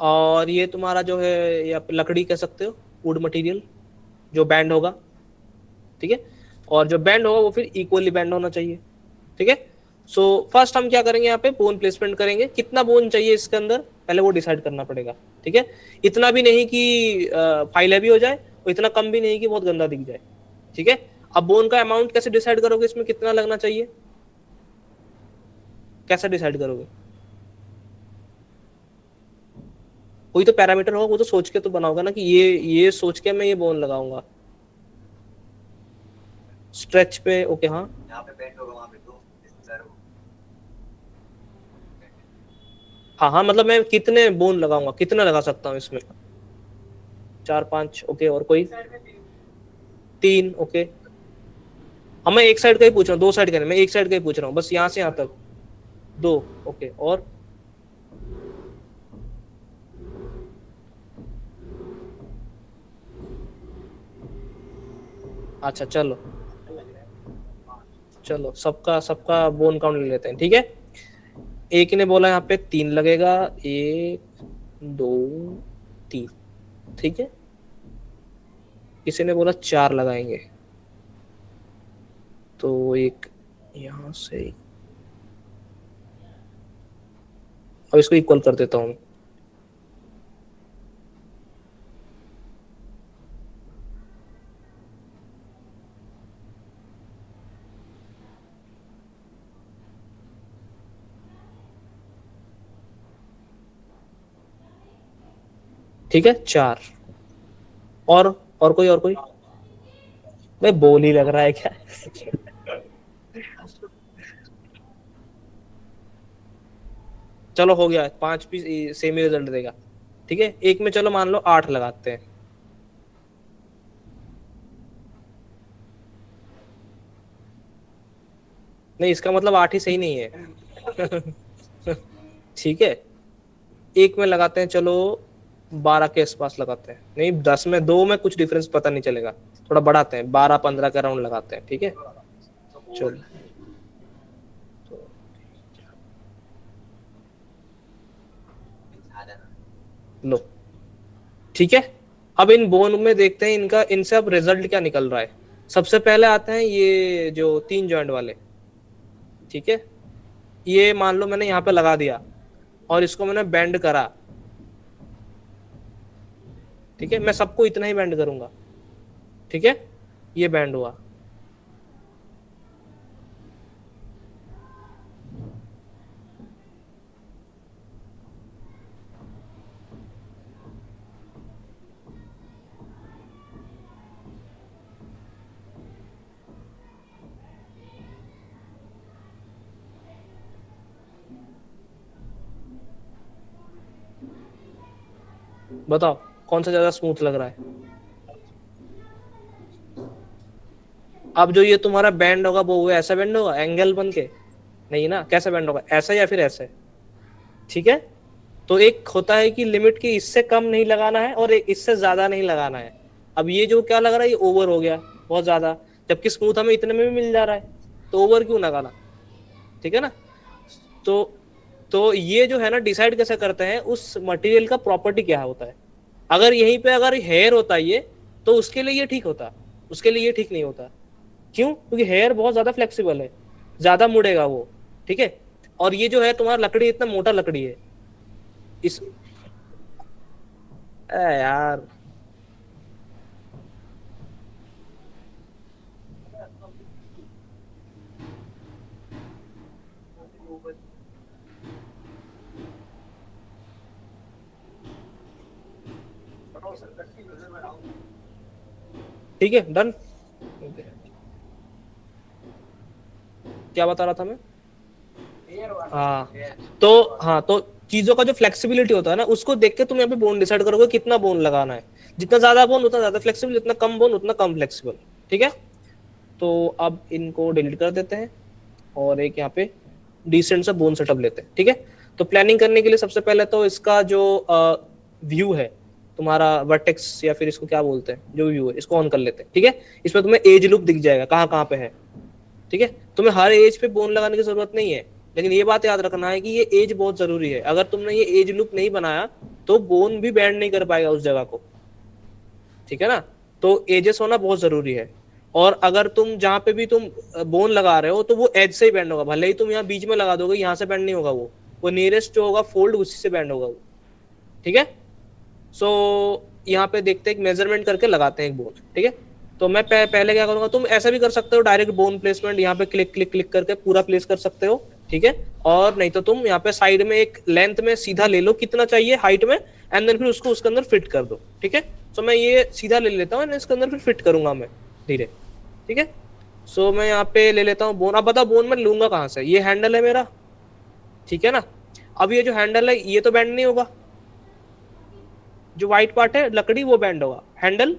और ये तुम्हारा जो है, या लकड़ी कह सकते हो, वुड मटेरियल जो बैंड होगा, ठीक है। और जो बैंड होगा वो फिर इक्वली बैंड होना चाहिए, ठीक है। सो फर्स्ट हम क्या करेंगे, यहाँ पे बोन प्लेसमेंट करेंगे, कितना बोन चाहिए इसके अंदर पहले वो डिसाइड करना पड़ेगा, ठीक है। इतना भी नहीं कि फाइल हैवी हो जाए और इतना कम भी नहीं कि बहुत गंदा दिख जाए, ठीक है। अब बोन का अमाउंट कैसे डिसाइड करोगे, इसमें कितना लगना चाहिए, कैसे डिसाइड करोगे, कोई तो पैरामीटर होगा, वो तो सोच के तो बनाओगे ना कि ये सोच के मैं ये बोन लगाऊंगा स्ट्रेच पे, ओके। हाँ यहाँ पे पेंट होगा, वहाँ पे तो हाँ, मतलब मैं कितने बोन लगाऊंगा, कितना लगा सकता हूँ इसमें, 4-5, ओके। और कोई 3, ओके। हाँ मैं एक साइड का ही पूछ रहा हूँ, 2 साइड का नहीं, मैं एक साइड का ही पूछ रहा हूँ, बस यहाँ से यहाँ तक 2, ओके। और अच्छा चलो चलो, सबका सबका बोन काउंट ले लेते हैं, ठीक है। एक ने बोला यहाँ पे 3 लगेगा, 1 2 3, ठीक है। किसी ने बोला 4 लगाएंगे, तो एक यहां से, अब इसको इक्वल कर देता हूं, ठीक है 4। और कोई भाई बोल ही लग रहा है क्या चलो हो गया, 5 भी सेम ही रिजल्ट देगा, ठीक है। एक में चलो मान लो 8 लगाते हैं, नहीं इसका मतलब 8 ही सही नहीं है ठीक है। एक में लगाते हैं, चलो 12 के आसपास लगाते हैं, नहीं 10 में, 2 में कुछ डिफरेंस पता नहीं चलेगा, थोड़ा बढ़ाते हैं, 12-15 का राउंड लगाते हैं, ठीक है। चलो लो, ठीक है। अब इन बोन में देखते हैं इनका, इनसे अब रिजल्ट क्या निकल रहा है। सबसे पहले आते हैं ये जो 3 जॉइंट वाले, ठीक है। ये मान लो मैंने यहाँ पे लगा दिया, और इसको मैंने बेंड करा, ठीक है, मैं सबको इतना ही बेंड करूंगा, ठीक है, ये बेंड हुआ। बताओ कौन सा ज्यादा स्मूथ लग रहा है? अब जो ये तुम्हारा बैंड होगा वो ऐसा बैंड होगा एंगल बन के? नहीं ना, कैसा बैंड होगा, ऐसा या फिर ऐसे? ठीक है, तो एक होता है कि लिमिट की इससे कम नहीं लगाना है और एक इससे ज्यादा नहीं लगाना है। अब ये जो क्या लग रहा है, ये ओवर हो गया बहुत ज्यादा, जबकि स्मूथ हमें इतने में भी मिल जा रहा है, तो ओवर क्यों लगाना? ठीक है ना। तो ये जो है ना, डिसाइड कैसे करते हैं उस मटेरियल का प्रॉपर्टी क्या होता है। अगर यहीं पे अगर हेयर होता ये, तो उसके लिए ये ठीक होता, उसके लिए ये ठीक नहीं होता। क्यों? क्योंकि हेयर बहुत ज्यादा फ्लेक्सिबल है, ज्यादा मुड़ेगा वो, ठीक है। और ये जो है तुम्हारा लकड़ी इतना मोटा लकड़ी है इस यार, ठीक है, डन। क्या बता रहा था मैं? हाँ, तो चीजों का जो फ्लेक्सिबिलिटी होता है ना, उसको देख के तुम यहाँ पे बोन डिसाइड करोगे कितना बोन लगाना है। जितना ज्यादा बोन उतना ज्यादा फ्लेक्सिबल, जितना कम बोन उतना कम फ्लेक्सिबल, ठीक है। तो अब इनको डिलीट कर देते हैं और एक यहाँ पे डिसेंट सा बोन सेटअप लेते हैं, ठीक है। तो प्लानिंग करने के लिए सबसे पहले तो इसका जो व्यू है तुम्हारा वर्टेक्स या फिर इसको क्या बोलते हैं, जो व्यू है इसको ऑन कर लेते हैं, ठीक है। इसमें तुम्हें एज लूप दिख जाएगा कहाँ कहाँ पे है, ठीक है। तुम्हें हर एज पे बोन लगाने की जरूरत नहीं है, लेकिन ये बात याद रखना है कि ये एज बहुत जरूरी है। अगर तुमने ये एज लूप नहीं बनाया तो बोन भी बैंड नहीं कर पाएगा उस जगह को, ठीक है ना। तो एजेस होना बहुत जरूरी है। और अगर तुम जहां पे भी तुम बोन लगा रहे हो तो वो एज से ही बैंड होगा, भले ही तुम यहाँ बीच में लगा दोगे, यहाँ से बैंड नहीं होगा, वो नियरेस्ट जो होगा फोल्ड उसी से बैंड होगा वो, ठीक है। सो यहाँ पे देखते हैं, मेजरमेंट करके लगाते हैं एक बोन, ठीक है। तो मैं पहले क्या करूंगा, तुम ऐसा भी कर सकते हो, डायरेक्ट बोन प्लेसमेंट यहाँ पे क्लिक क्लिक क्लिक करके पूरा प्लेस कर सकते हो, ठीक है। और नहीं तो तुम यहाँ पे साइड में एक लेंथ में सीधा ले लो कितना चाहिए हाइट में, एंड देन फिर उसको उसके अंदर फिट कर दो, ठीक है। सो मैं ये सीधा ले लेता हूँ, इसके अंदर फिर फिट करूंगा मैं धीरे, ठीक है। सो मैं यहाँ पे ले लेता हूँ बोन। अब बताओ बोन मैं लूंगा कहाँ से? ये हैंडल है मेरा, ठीक है ना। अब ये जो हैंडल है ये तो बैंड नहीं होगा, जो व्हाइट पार्ट है लकड़ी वो बैंड होगा, हैंडल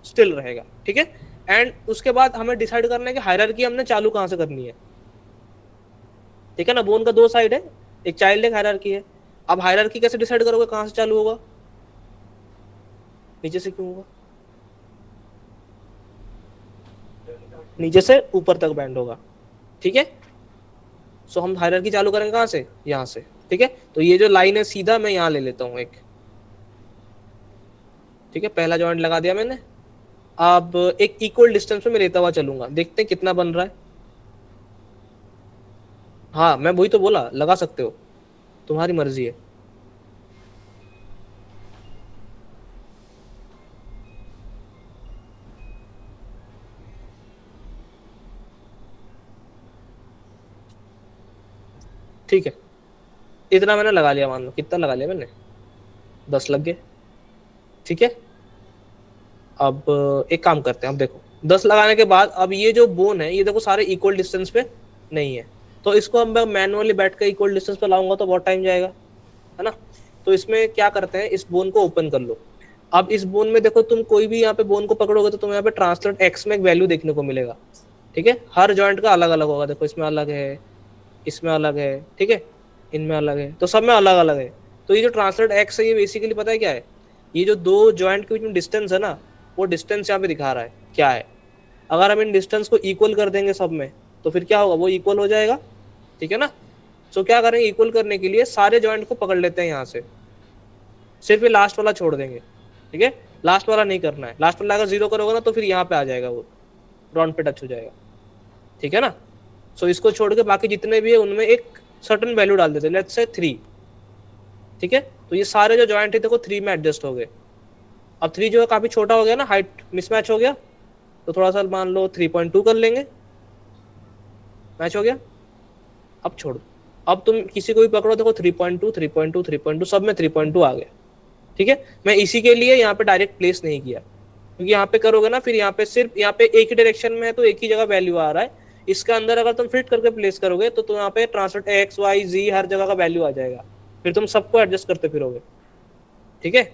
स्टिल रहेगा, ठीक है। एंड उसके बाद हमें डिसाइड करना है कि हायरार्की हमने चालू कहां से करनी है, ठीक है ना। बोन का दो साइड है, एक चाइल्ड एक हायरार्की है। अब हायरार्की कैसे डिसाइड करोगे कहां से चालू होगा? नीचे से क्यों होगा? नीचे से ऊपर तक बैंड होगा, ठीक है। सो हम हायरार्की चालू करेंगे कहां से? यहां से, ठीक है। तो ये जो लाइन है सीधा मैं यहां ले लेता हूं एक, ठीक है। पहला जॉइंट लगा दिया मैंने। अब एक इक्वल डिस्टेंस पे मैं लेता हुआ चलूंगा, देखते हैं कितना बन रहा है। हाँ मैं वही तो बोला, लगा सकते हो, तुम्हारी मर्जी है। ठीक है, इतना मैंने लगा लिया, मान लो कितना लगा लिया मैंने, 10 लग गए, ठीक है। अब एक काम करते हैं, अब देखो 10 लगाने के बाद अब ये जो बोन है ये देखो सारे इक्वल डिस्टेंस पे नहीं है, तो इसको अब मैं मैनुअली बैठ कर इक्वल डिस्टेंस पे लाऊंगा तो बहुत टाइम जाएगा, है ना। तो इसमें क्या करते हैं, इस बोन को ओपन कर लो। अब इस बोन में देखो, तुम कोई भी यहाँ पे बोन को पकड़ोगे तो तुम्हें यहाँ पे ट्रांसलेट एक्स में एक वैल्यू देखने को मिलेगा, ठीक है। हर जॉइंट का अलग अलग होगा, देखो इसमें अलग है, इसमें अलग है, ठीक है, इनमें अलग है, तो सब में अलग अलग है। तो ये जो ट्रांसलेट एक्स है ये बेसिकली पता है क्या है, ये जो दो जॉइंट के बीच में डिस्टेंस है ना, वो डिस्टेंस यहाँ पे दिखा रहा है क्या है। अगर हम इन डिस्टेंस को इक्वल कर देंगे सब में तो फिर क्या होगा, वो इक्वल हो जाएगा, ठीक है ना। सो क्या करेंगे, इक्वल करने के लिए सारे जॉइंट को पकड़ लेते हैं यहाँ से, सिर्फ ये लास्ट वाला छोड़ देंगे, ठीक है। लास्ट वाला नहीं करना है, लास्ट वाला अगर 0 करोगे ना तो फिर यहाँ पे आ जाएगा, वो ग्राउंड पे टच हो जाएगा, ठीक है ना। सो इसको छोड़ के बाकी जितने भी है उनमें एक सर्टेन वैल्यू डाल देते हैं, लेट्स से 3, ठीक है। तो ये सारे जो जॉइंट है देखो 3 में एडजस्ट हो गए। अब 3 जो है काफी छोटा हो गया ना, हाइट मिसमैच हो गया, तो थोड़ा सा मान लो 3.2 कर लेंगे, मैच हो गया। अब छोड़, अब तुम किसी को भी पकड़ो, देखो 3.2 3.2 3.2 सब में 3.2 आ गया, ठीक है। मैं इसी के लिए यहाँ पे डायरेक्ट प्लेस नहीं किया, क्योंकि यहाँ पे करोगे ना फिर यहाँ पे सिर्फ यहाँ पे एक ही डायरेक्शन में है तो एक ही जगह वैल्यू आ रहा है। इसके अंदर अगर तुम फिट करके प्लेस करोगे तो यहाँ पे ट्रांसलेट एक्स वाई जी हर जगह का वैल्यू आ जाएगा, फिर तुम सबको एडजस्ट करते फिरोगे, ठीक है।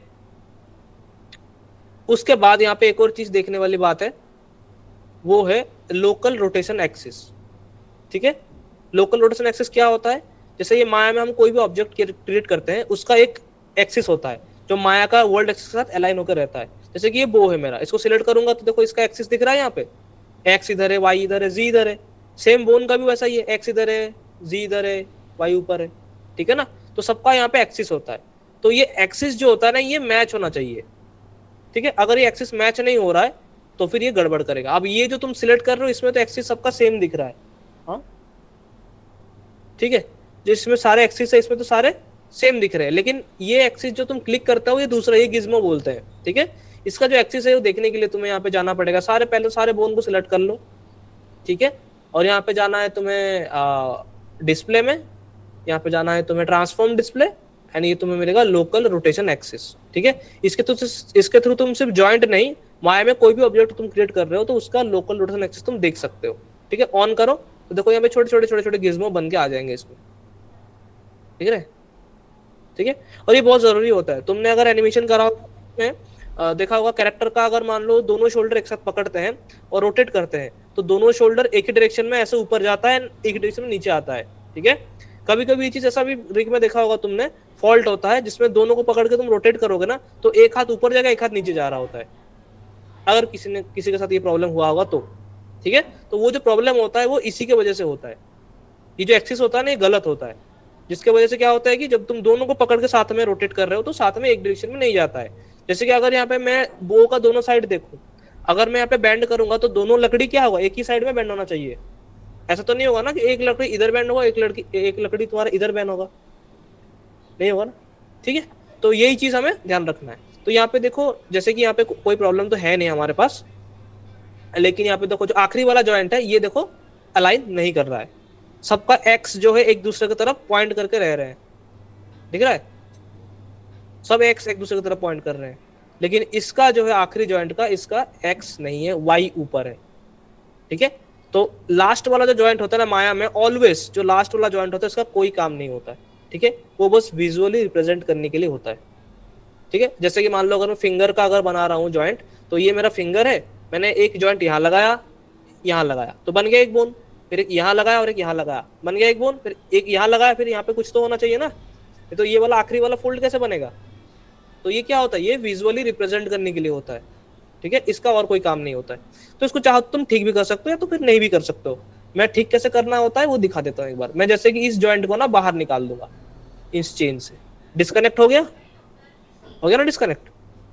उसके बाद यहाँ पे एक और चीज देखने वाली बात है, वो है लोकल रोटेशन एक्सिस, ठीक है। लोकल रोटेशन एक्सिस क्या होता है, जैसे ये माया में हम कोई भी ऑब्जेक्ट क्रिएट करते हैं, उसका एक एक्सिस होता है जो माया का वर्ल्ड एक्सिस के साथ अलाइन होकर रहता है। जैसे कि ये बो है मेरा, इसको सिलेक्ट करूंगा तो देखो इसका एक्सिस दिख रहा है, यहाँ पे एक्स इधर है, वाई इधर है, जी इधर है। सेम बोन का भी वैसा ही है, एक्स इधर है, जी इधर है, वाई ऊपर है, ठीक है ना। तो सबका यहाँ पे एक्सिस होता है। तो ये एक्सिस जो होता है ना, ये मैच होना चाहिए, ठीक है। अगर ये एक्सिस मैच नहीं हो रहा है तो फिर ये गड़बड़ करेगा। अब ये जो तुम सिलेक्ट कर रहे हो इसमें तो एक्सिस सबका सेम दिख रहा है, हाँ ठीक है। जिसमें सारे एक्सिस है इसमें तो सारे सेम दिख रहे हैं, लेकिन ये एक्सिस जो तुम क्लिक करते हो ये दूसरा, ये गिज्मो बोलते हैं, ठीक है। इसका जो एक्सिस है वो देखने के लिए तुम्हें यहाँ पे जाना पड़ेगा। पहले सारे बोन को सिलेक्ट कर लो, ठीक है। और यहाँ पे जाना है तुम्हें डिस्प्ले में, यहाँ पे जाना है तुम्हें ट्रांसफॉर्म डिस्प्ले, एंड ये तुम्हें मिलेगा लोकल रोटेशन एक्सिस, ठीक है। इसके थ्रू तुम सिर्फ जॉइंट नहीं, माया में कोई भी ऑब्जेक्ट तुम क्रिएट कर रहे हो तो उसका लोकल रोटेशन एक्सिस तुम देख सकते हो, ठीक है। ऑन करो तो देखो यहाँ पे छोटे छोटे गिज्मो बन के आ जाएंगे इसमें, ठीक है, ठीक है। और ये बहुत जरूरी होता है। तुमने अगर एनिमेशन करा हो, देखा होगा कैरेक्टर का, अगर मान लो दोनों शोल्डर एक साथ पकड़ते हैं और रोटेट करते हैं तो दोनों शोल्डर एक ही डायरेक्शन में ऐसे ऊपर जाता है, एक ही डायरेक्शन में नीचे आता है, ठीक है। कभी कभी ये चीज ऐसा भी रिग में देखा होगा तुमने, फॉल्ट होता है जिसमें दोनों को पकड़ के तुम रोटेट करोगे ना तो एक हाथ ऊपर जाएगा, एक हाथ नीचे जा रहा होता है। अगर किसी के साथ ये प्रॉब्लम हुआ होगा तो, ठीक है। तो वो जो प्रॉब्लम होता है वो इसी के वजह से होता है। ये जो एक्सिस होता है ना ये गलत होता है, जिसके वजह से क्या होता है कि जब तुम दोनों को पकड़ के साथ में रोटेट कर रहे हो तो साथ में एक डायरेक्शन में नहीं जाता है। जैसे कि अगर यहाँ पे मैं बो का दोनों साइड देखूं, अगर मैं यहाँ पे बेंड करूंगा तो दोनों लकड़ी क्या होगा, एक ही साइड में बेंड होना चाहिए। ऐसा तो नहीं होगा ना कि एक लकड़ी इधर बेंड होगा, एक लकड़ी तुम्हारा इधर बेंड होगा, नहीं होगा ना, ठीक है। तो यही चीज हमें ध्यान रखना है। तो यहाँ पे देखो, जैसे कि यहाँ पे कोई प्रॉब्लम तो है नहीं हमारे पास, लेकिन यहाँ पे देखो जो आखिरी वाला जॉइंट है ये देखो अलाइन नहीं कर रहा है, सबका एक्स जो है एक दूसरे की तरफ पॉइंट करके रह रहे हैं, दिख रहा है, सब एक्स एक दूसरे की तरफ पॉइंट कर रहे हैं। लेकिन इसका जो है आखिरी जॉइंट का, इसका एक्स नहीं है, वाई ऊपर है, ठीक है। तो लास्ट वाला जो जॉइंट होता है ना माया में, ऑलवेज जो लास्ट वाला जॉइंट होता है इसका कोई काम नहीं होता है, ठीक है। वो बस विजुअली रिप्रेजेंट करने के लिए होता है, ठीक है। जैसे कि मान लो अगर मैं फिंगर का अगर बना रहा हूँ जॉइंट, तो ये मेरा फिंगर है, मैंने एक जॉइंट यहाँ लगाया तो बन गया एक बोन, फिर एक यहाँ लगाया और एक यहाँ लगाया, बन गया एक बोन, फिर एक यहाँ लगाया, फिर यहाँ पे कुछ तो होना चाहिए ना, तो ये वाला आखिरी वाला फोल्ड कैसे बनेगा। तो ये क्या होता है, ये विजुअली रिप्रेजेंट करने के लिए होता है, ठीक है। इसका और कोई काम नहीं होता है। तो इसको चाहो तुम ठीक भी कर सकते हो या तो फिर नहीं भी कर सकते हो। मैं ठीक कैसे करना होता है वो दिखा देता हूँ एक बार। मैं जैसे कि इस जॉइंट को ना बाहर निकाल दूंगा इस चेन से, डिस्कनेक्ट हो गया ना डिस्कनेक्ट।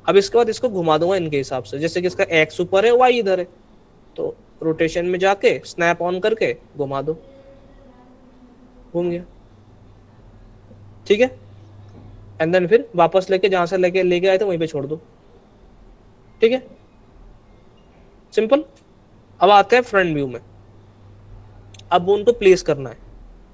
अब इसके बाद इसको घुमा दूंगा इनके हिसाब से, जैसे कि इसका एक्स ऊपर है, वाई इधर है, तो रोटेशन में जाके स्नैप ऑन करके घुमा दो, घूम गया, ठीक है। एंड देन फिर वापस लेके जहां से लेके आए थे वहीं पे छोड़ दो, ठीक है, सिंपल। अब आते हैं फ्रंट व्यू में, अब उनको प्लेस करना है,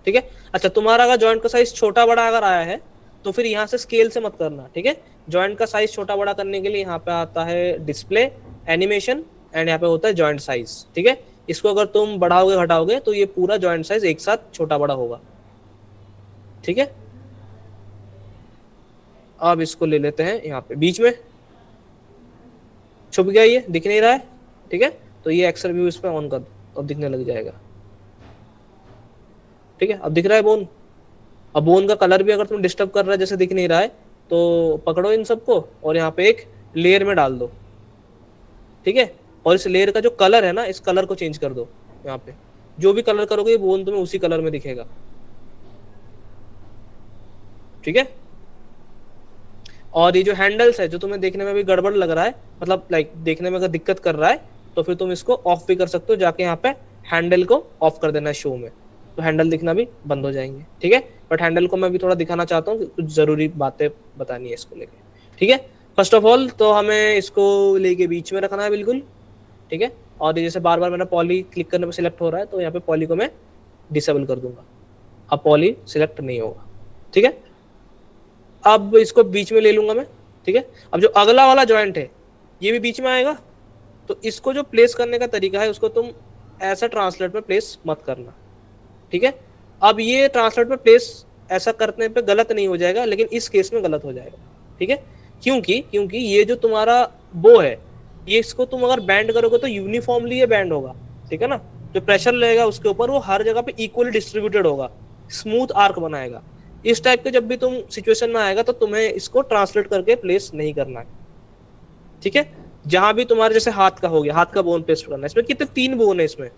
ठीक है। अच्छा, तुम्हारा अगर जॉइंट का साइज छोटा बड़ा अगर आया है तो फिर यहाँ से स्केल से मत करना, ठीक है। जॉइंट का साइज छोटा बड़ा करने के लिए यहाँ पे आता है डिस्प्ले, एनिमेशन, एंड यहाँ पे होता है जॉइंट साइज, ठीक है। इसको अगर तुम बढ़ाओगे घटाओगे तो ये पूरा जॉइंट साइज एक साथ छोटा बड़ा होगा, ठीक है। अब इसको ले लेते हैं यहाँ पे बीच में, छुप गया, ये दिख नहीं रहा है, ठीक है। तो ये एक्सर व्यू इस पे ऑन कर दो, अब दिखने लग जाएगा, ठीक है। अब दिख रहा है बोन। अब बोन का कलर भी अगर तुम डिस्टर्ब कर रहा है, जैसे दिख नहीं रहा है, तो पकड़ो इन सबको और यहाँ पे एक लेयर में डाल दो, ठीक है। और इस लेयर का जो कलर है ना, इस कलर को चेंज कर दो। यहाँ पे जो भी कलर करोगे ये बोन तुम्हें उसी कलर में दिखेगा, ठीक है। और ये जो हैंडल्स है जो तुम्हें देखने में भी गड़बड़ लग रहा है, मतलब लाइक देखने में अगर दिक्कत कर रहा है, तो फिर तुम इसको ऑफ भी कर सकते हो, जाके यहाँ पे हैंडल को ऑफ कर देना है शो में, तो हैंडल दिखना भी बंद हो जाएंगे, ठीक है। बट हैंडल को मैं भी थोड़ा दिखाना चाहता हूँ, कुछ जरूरी बातें बतानी है इसको लेके, ठीक है। फर्स्ट ऑफ ऑल तो हमें इसको लेके बीच में रखना है बिल्कुल, ठीक है। और जैसे बार बार मेरा पॉली क्लिक करने पर सिलेक्ट हो रहा है, तो यहाँ पे पॉली को मैं डिसेबल कर दूंगा, अब पॉली सिलेक्ट नहीं होगा, ठीक है। अब इसको बीच में ले लूंगा मैं, ठीक है। अब जो अगला वाला जॉइंट है ये भी बीच में आएगा, तो इसको जो प्लेस करने का तरीका है उसको तुम ऐसा ट्रांसलेट में प्लेस मत करना, ठीक है। अब ये ट्रांसलेट में प्लेस ऐसा करने पे गलत नहीं हो जाएगा, लेकिन इस केस में गलत हो जाएगा, ठीक है। क्योंकि ये जो तुम्हारा बो है, ये इसको तुम अगर बैंड करोगे तो यूनिफॉर्मली ये बैंड होगा, ठीक है ना। जो प्रेशर लगेगा उसके ऊपर वो हर जगह पे इक्वली डिस्ट्रीब्यूटेड होगा, स्मूथ आर्क बनाएगा। इस टाइप के जब भी तुम सिचुएशन में आएगा तो तुम्हें इसको ट्रांसलेट करके प्लेस नहीं करना है, ठीक है। जहां भी तुम्हारे जैसे हाथ का हो गया, हाथ का बोन पेस्ट करना है, इसमें कितने 3 बोन है इसमें,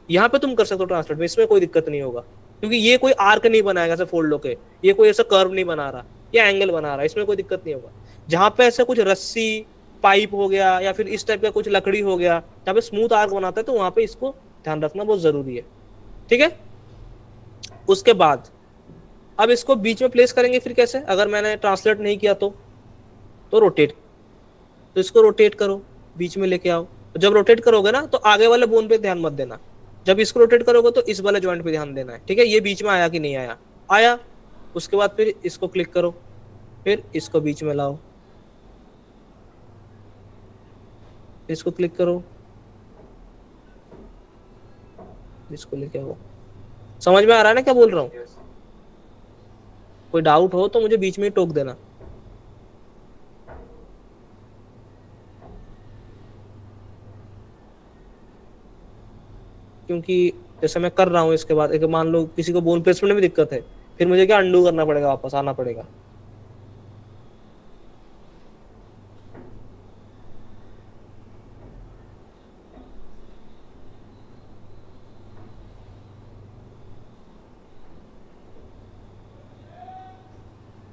यहाँ पे तुम कर सकते हो ट्रांसलेट में, इसमें कोई दिक्कत नहीं होगा, क्योंकि ये कोई आर्क नहीं बनाएगा ऐसे फोल्ड होके, ये कोई ऐसा कर्व नहीं बना रहा या एंगल बना रहा है, इसमें कोई दिक्कत नहीं होगा। जहां पे ऐसे कुछ रस्सी पाइप हो गया या फिर इस टाइप का कुछ लकड़ी हो गया जहाँ पे स्मूथ आर्क बनाता है, तो वहां पे इसको ध्यान रखना बहुत जरूरी है, ठीक है। उसके बाद अब इसको बीच में प्लेस करेंगे, फिर कैसे, अगर मैंने ट्रांसलेट नहीं किया तो रोटेट, तो इसको रोटेट करो, बीच में लेके आओ। तो जब रोटेट करोगे ना तो आगे वाले बोन पे ध्यान मत देना, जब इसको रोटेट करोगे तो इस वाले जॉइंट पे ध्यान देना है, ठीक है। ये बीच में आया कि नहीं आया, आया। उसके बाद फिर इसको क्लिक करो, फिर इसको बीच में लाओ, इसको क्लिक करो, इसको लेके आओ। समझ में आ रहा है ना क्या बोल रहा हूँ? कोई डाउट हो तो मुझे बीच में ही टोक देना। क्योंकि जैसे मैं कर रहा हूँ, इसके बाद एक मान लो किसी को बोन प्लेसमेंट में भी दिक्कत है, फिर मुझे क्या अंडू करना पड़ेगा, वापस आना पड़ेगा।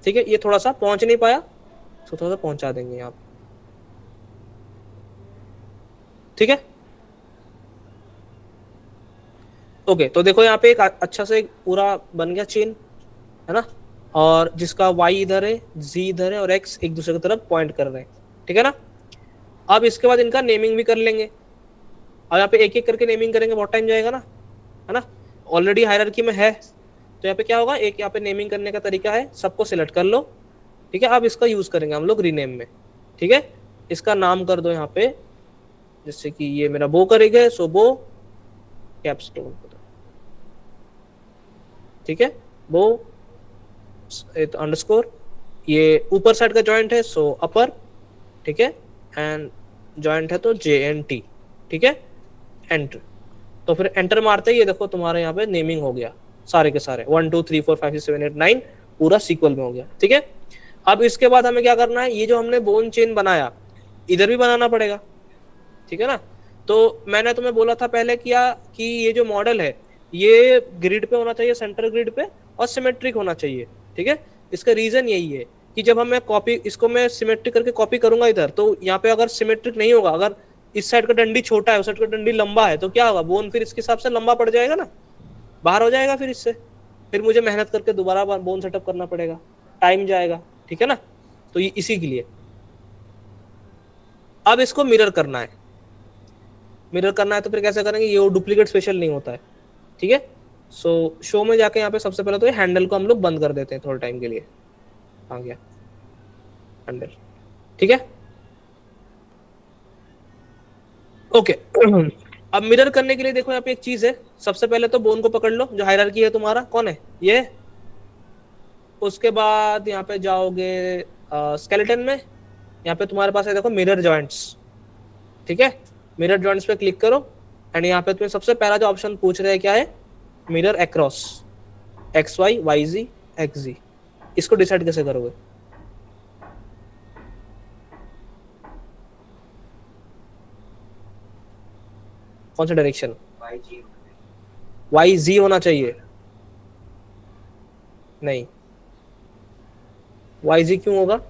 ठीक है, ये थोड़ा सा पहुंच नहीं पाया तो थोड़ा सा पहुंचा देंगे आप, ठीक है। ओके, तो देखो यहाँ पे एक अच्छा से पूरा बन गया चेन, है ना। और जिसका y इधर है, z इधर है और x एक दूसरे की तरफ पॉइंट कर रहे हैं, ठीक है ना। अब इसके बाद इनका नेमिंग भी कर लेंगे। अब यहाँ पे एक एक करके नेमिंग करेंगे, बहुत टाइम जाएगा ना, है ना। ऑलरेडी हायरार्की में है, तो यहाँ पे क्या होगा, एक यहाँ पे नेमिंग करने का तरीका है, सबको सिलेक्ट कर लो, ठीक है। अब इसका यूज करेंगे हम लोग रीनेम में, ठीक है। इसका नाम कर दो यहाँ पे, जैसे कि ये मेरा बो करेगा, सो बो कैपस्टोन, ठीक है। बो अंडरस्कोर, ये ऊपर साइड का जॉइंट है सो अपर, ठीक है। एंड जॉइंट है तो JNT, ठीक है। एंटर, तो फिर एंटर मारते ही ये देखो तुम्हारे यहाँ पे नेमिंग हो गया, सारे के सारे 1 2 3 4 5 6 7 8 9 पूरा सीक्वल में हो गया, ठीक है। अब इसके बाद हमें क्या करना है, ये जो हमने बोन चेन बनाया इधर भी बनाना पड़ेगा, ठीक है ना। तो मैंने तुम्हें बोला था पहले किया कि ये जो मॉडल है ये ग्रिड पे होना चाहिए, सेंटर ग्रिड पे, और सिमेट्रिक होना चाहिए, ठीक है। इसका रीजन यही है कि जब हम मैं कॉपी इसको मैं सिमेट्रिक करके कॉपी करूंगा इधर, तो यहाँ पे अगर सिमेट्रिक नहीं होगा, अगर इस साइड का डंडी छोटा है उस साइड का डंडी लंबा है, तो क्या होगा, बोन फिर इसके हिसाब से लंबा पड़ जाएगा ना, बाहर हो जाएगा फिर इससे, फिर मुझे मेहनत करके दोबारा बोन सेटअप करना पड़ेगा, टाइम जाएगा, ठीक है ना। तो ये इसी के लिए अब इसको मिरर करना है, मिरर करना है तो फिर कैसे करेंगे, ये डुप्लीकेट स्पेशल नहीं होता है, ठीक है। सो शो में जाके यहाँ पे सबसे पहले तो ये हैंडल को हम लोग बंद कर देते हैं थोड़े टाइम के लिए, आ गया हैंडल, ठीक है। ओके, अब मिरर करने के लिए देखो यहाँ पे एक चीज है, सबसे पहले तो बोन को पकड़ लो, जो हायरार्की है तुम्हारा कौन है ये। उसके बाद यहाँ पे जाओगे स्केलेटन में, यहाँ पे तुम्हारे पास है देखो मिरर जॉइंट्स, ठीक है। मिरर जॉइंट्स पे क्लिक करो एंड यहाँ पे तुम्हें सबसे पहला जो ऑप्शन पूछ रहा है क्या है, mirror across XY YZ XZ। इसको डिसाइड कैसे करोगे, कौन सा डायरेक्शन, YZ होना चाहिए, नहीं YZ क्यों होगा,